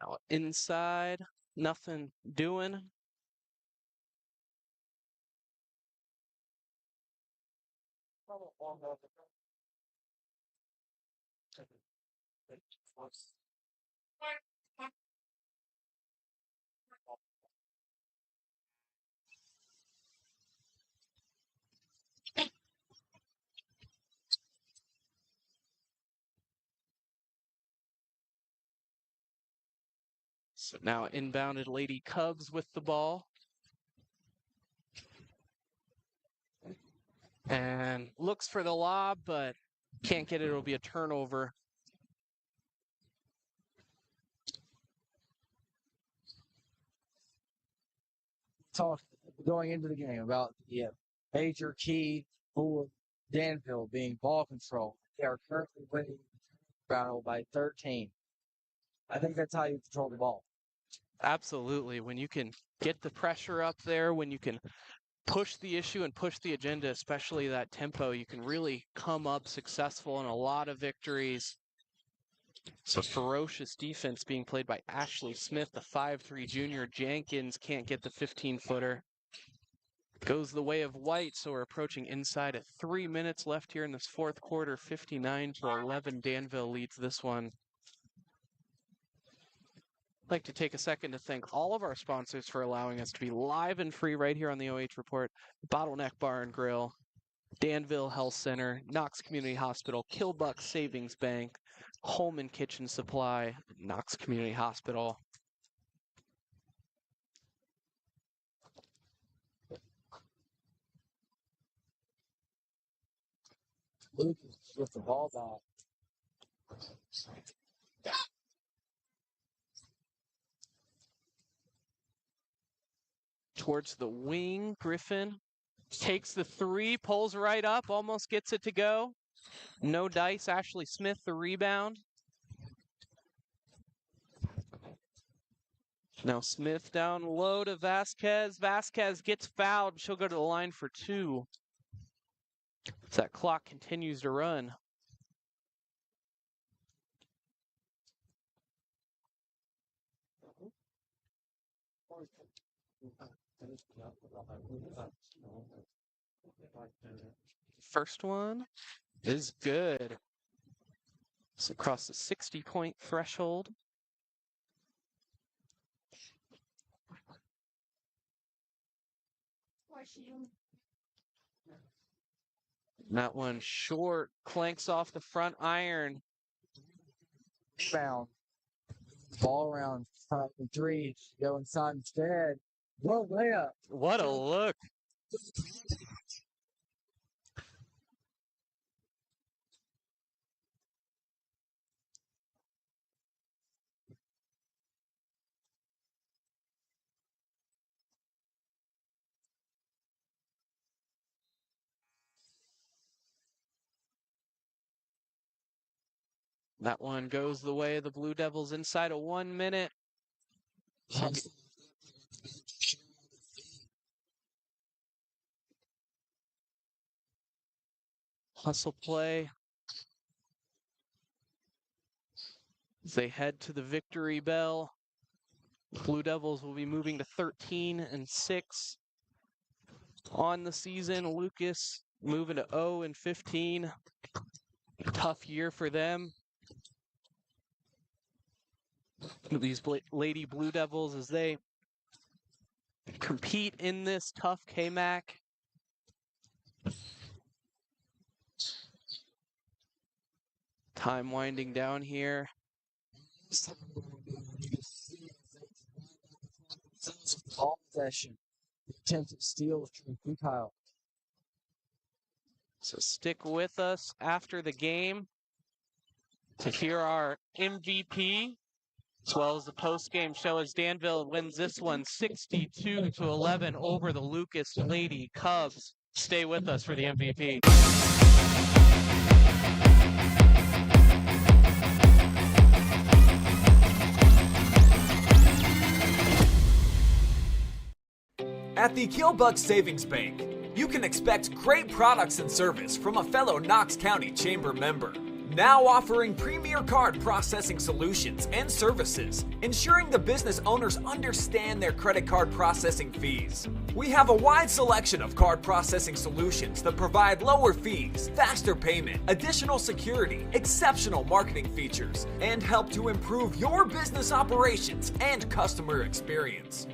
Now inside, nothing doing. So now inbounded Lady Cubs with the ball. And looks for the lob, but can't get it. It'll be a turnover. Talk going into the game about the major key for Danville being ball control. They are currently winning the battle by 13. I think that's how you control the ball. Absolutely. When you can get the pressure up there, when you can push the issue and push the agenda, especially that tempo, you can really come up successful in a lot of victories. So ferocious defense being played by Ashley Smith, the 5'3" junior. Jenkins can't get the 15-footer. Goes the way of white, so we're approaching inside at 3 minutes left here in this fourth quarter. 59-11, Danville leads this one. I'd like to take a second to thank all of our sponsors for allowing us to be live and free right here on the OH Report. Bottleneck Bar and Grill, Danville Health Center, Knox Community Hospital, Killbuck Savings Bank, Home and Kitchen Supply, Knox Community Hospital. Lucas with the ball back. Towards the wing, Griffin takes the three, pulls right up, almost gets it to go. No dice, Ashley Smith the rebound. Now Smith down low to Vasquez. Vasquez gets fouled. She'll go to the line for two. As that clock continues to run. First one is good. It's across the 60-point threshold. That one short, clanks off the front iron. Found. Ball around 5-3. Go inside instead. Whoa, layup. What a look. That one goes the way of the Blue Devils inside of 1 minute. Hustle play. As they head to the victory bell. Blue Devils will be moving to 13-6 on the season. Lucas moving to 0-15. Tough year for them. These Lady Blue Devils as they compete in this tough KMAC. Time winding down here. Ball possession. Attempted steal from Kyle. So stick with us after the game to hear our MVP, as well as the post-game show as Danville wins this one 62-11 over the Lucas Lady Cubs. Stay with us for the MVP. At the Killbuck Savings Bank, you can expect great products and service from a fellow Knox County Chamber member. Now offering premier card processing solutions and services, ensuring the business owners understand their credit card processing fees. We have a wide selection of card processing solutions that provide lower fees, faster payment, additional security, exceptional marketing features, and help to improve your business operations and customer experience.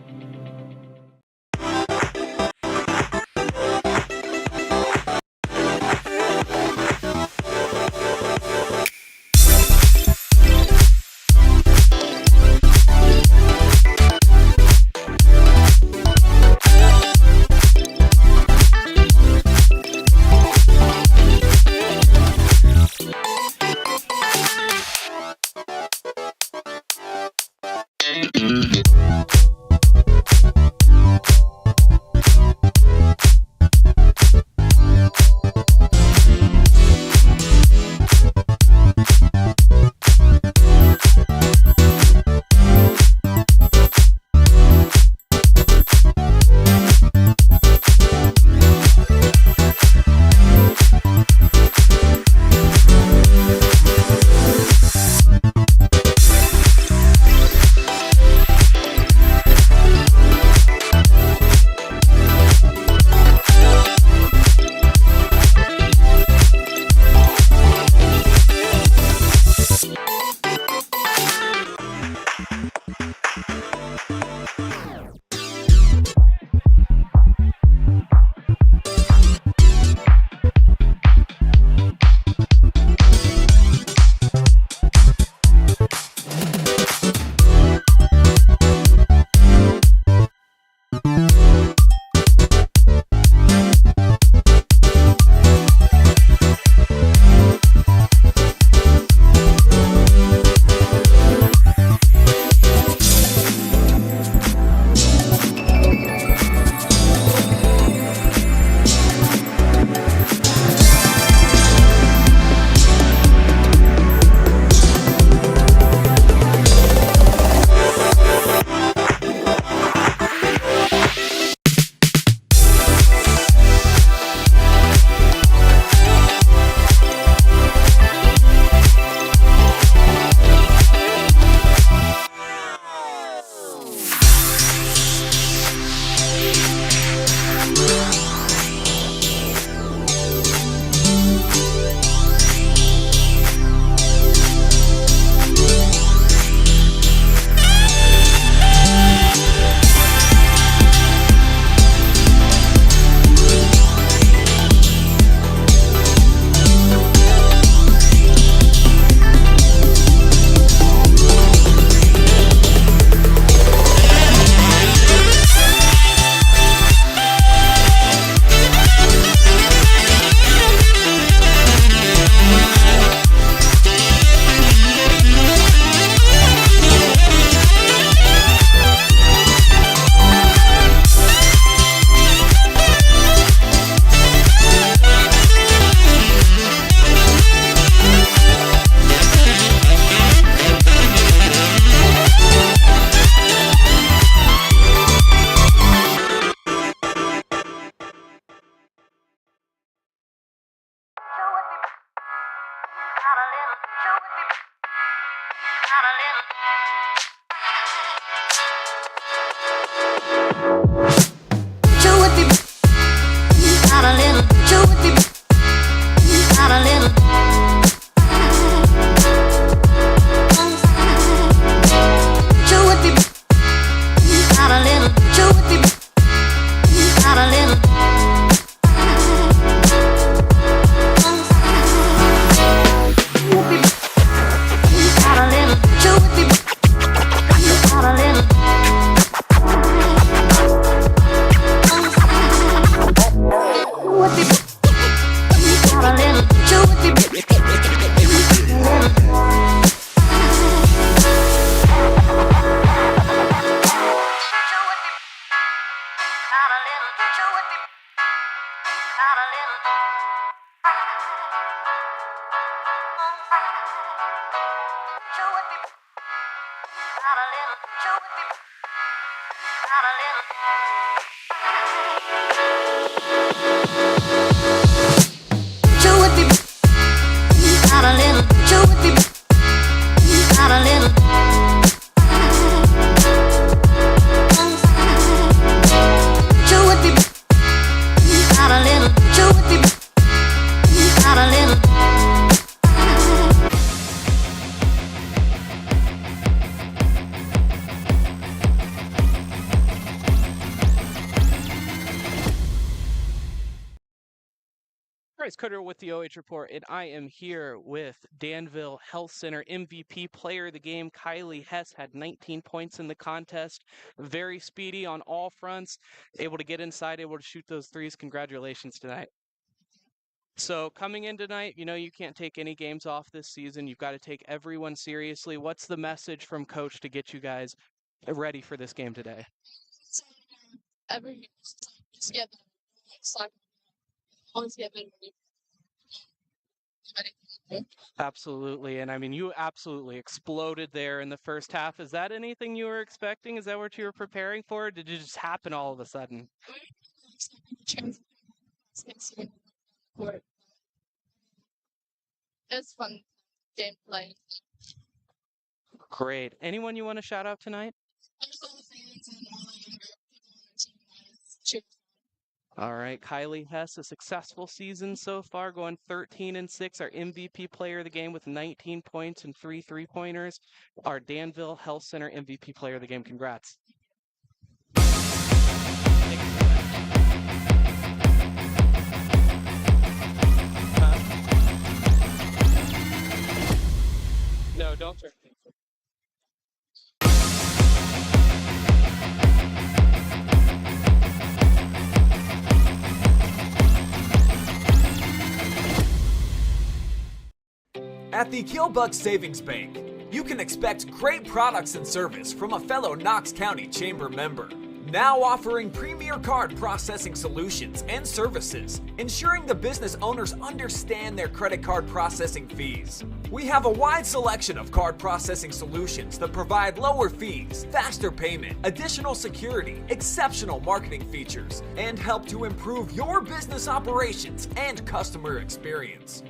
Bryce Coder with the OH Report, and I am here with Danville Health Center MVP player of the game. Kylee Hess had 19 points in the contest. Very speedy on all fronts, able to get inside, able to shoot those threes. Congratulations tonight. So coming in tonight, you know you can't take any games off this season. You've got to take everyone seriously. What's the message from coach to get you guys ready for this game today? Every just get better. It's like always get better. Absolutely. And I mean, you absolutely exploded there in the first half. Is that anything you were expecting? Is that what you were preparing for? Or did it just happen all of a sudden? It's fun gameplay. Great. Anyone you want to shout out tonight? All right, Kylee Hess, a successful season so far, going 13-6. Our MVP player of the game with 19 points and 3 3-pointers. Our Danville Health Center MVP player of the game. Congrats. No, don't turn. At the Killbuck Savings Bank, you can expect great products and service from a fellow Knox County Chamber member. Now offering premier card processing solutions and services, ensuring the business owners understand their credit card processing fees. We have a wide selection of card processing solutions that provide lower fees, faster payment, additional security, exceptional marketing features, and help to improve your business operations and customer experience.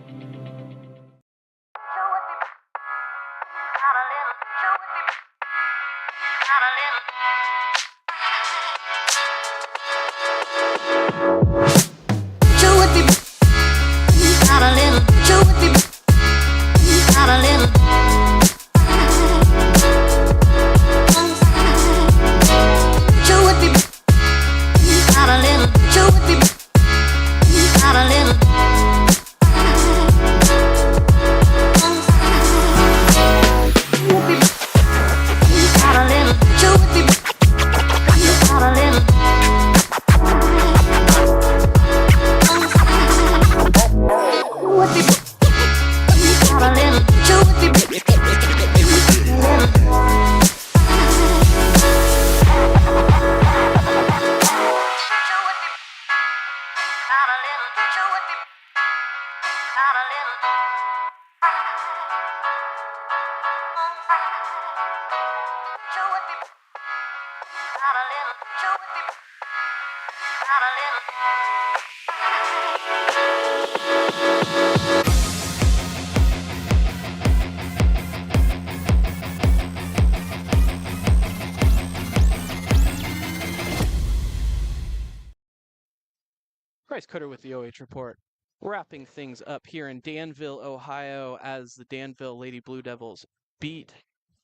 Bryce Coder with the OH Report. Wrapping things up here in Danville, Ohio, as the Danville Lady Blue Devils beat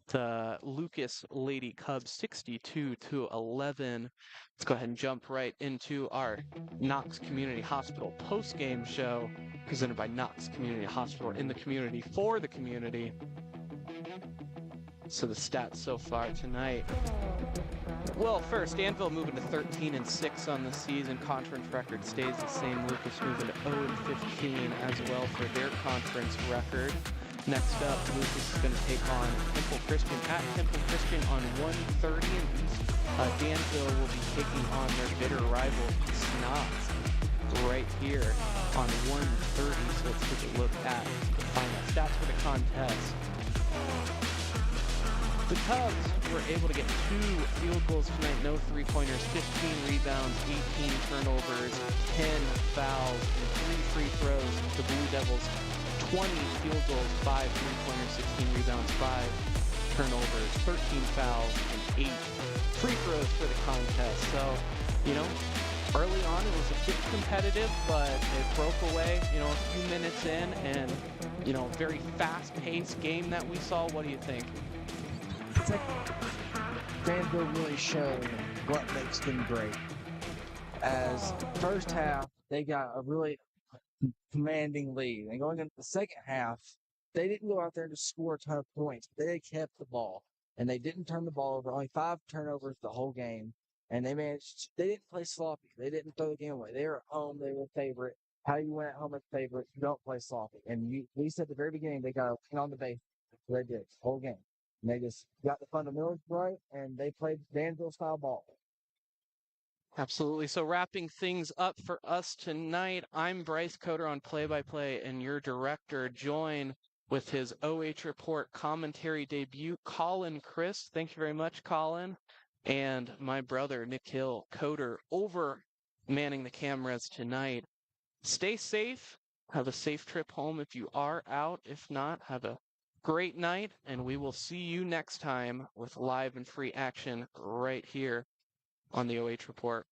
the Lucas Lady Cubs 62-11. Let's go ahead and jump right into our Knox Community Hospital post-game show presented by Knox Community Hospital, in the community for the community. So the stats so far tonight. Well, first, Danville moving to 13-6 on the season. Conference record stays the same. Lucas moving to 0-15 as well for their conference record. Next up, Lucas is going to take on Temple Christian at Temple Christian on 1:30. And Danville will be taking on their bitter rival, Knox, right here on 1:30. So let's take a look at the final stats for the contest. The Cubs were able to get 2 field goals tonight, no three-pointers, 15 rebounds, 18 turnovers, 10 fouls, and 3 free throws. The Blue Devils, 20 field goals, 5 three-pointers, 16 rebounds, 5 turnovers, 13 fouls, and 8 free throws for the contest. So, early on it was a bit competitive, but it broke away, a few minutes in, and, very fast-paced game that we saw. What do you think? It's like Danville really showed what makes them great. As first half, they got a really commanding lead. And going into the second half, they didn't go out there and just score a ton of points. They kept the ball. And they didn't turn the ball over. Only 5 turnovers the whole game. And they didn't play sloppy. They didn't throw the game away. They were at home. They were a favorite. How you win at home as a favorite, you don't play sloppy. And we said at the very beginning, they got to win on the base. So they did the whole game. And they just got the fundamentals right, and they played Danville-style ball. Absolutely. So wrapping things up for us tonight, I'm Bryce Coder on play-by-play, and your director, join with his OH Report commentary debut, Collin Crisp. Thank you very much, Collin. And my brother, Nick Hill, Coder, over manning the cameras tonight. Stay safe. Have a safe trip home if you are out. If not, have a great night, and we will see you next time with live and free action right here on the OH Report.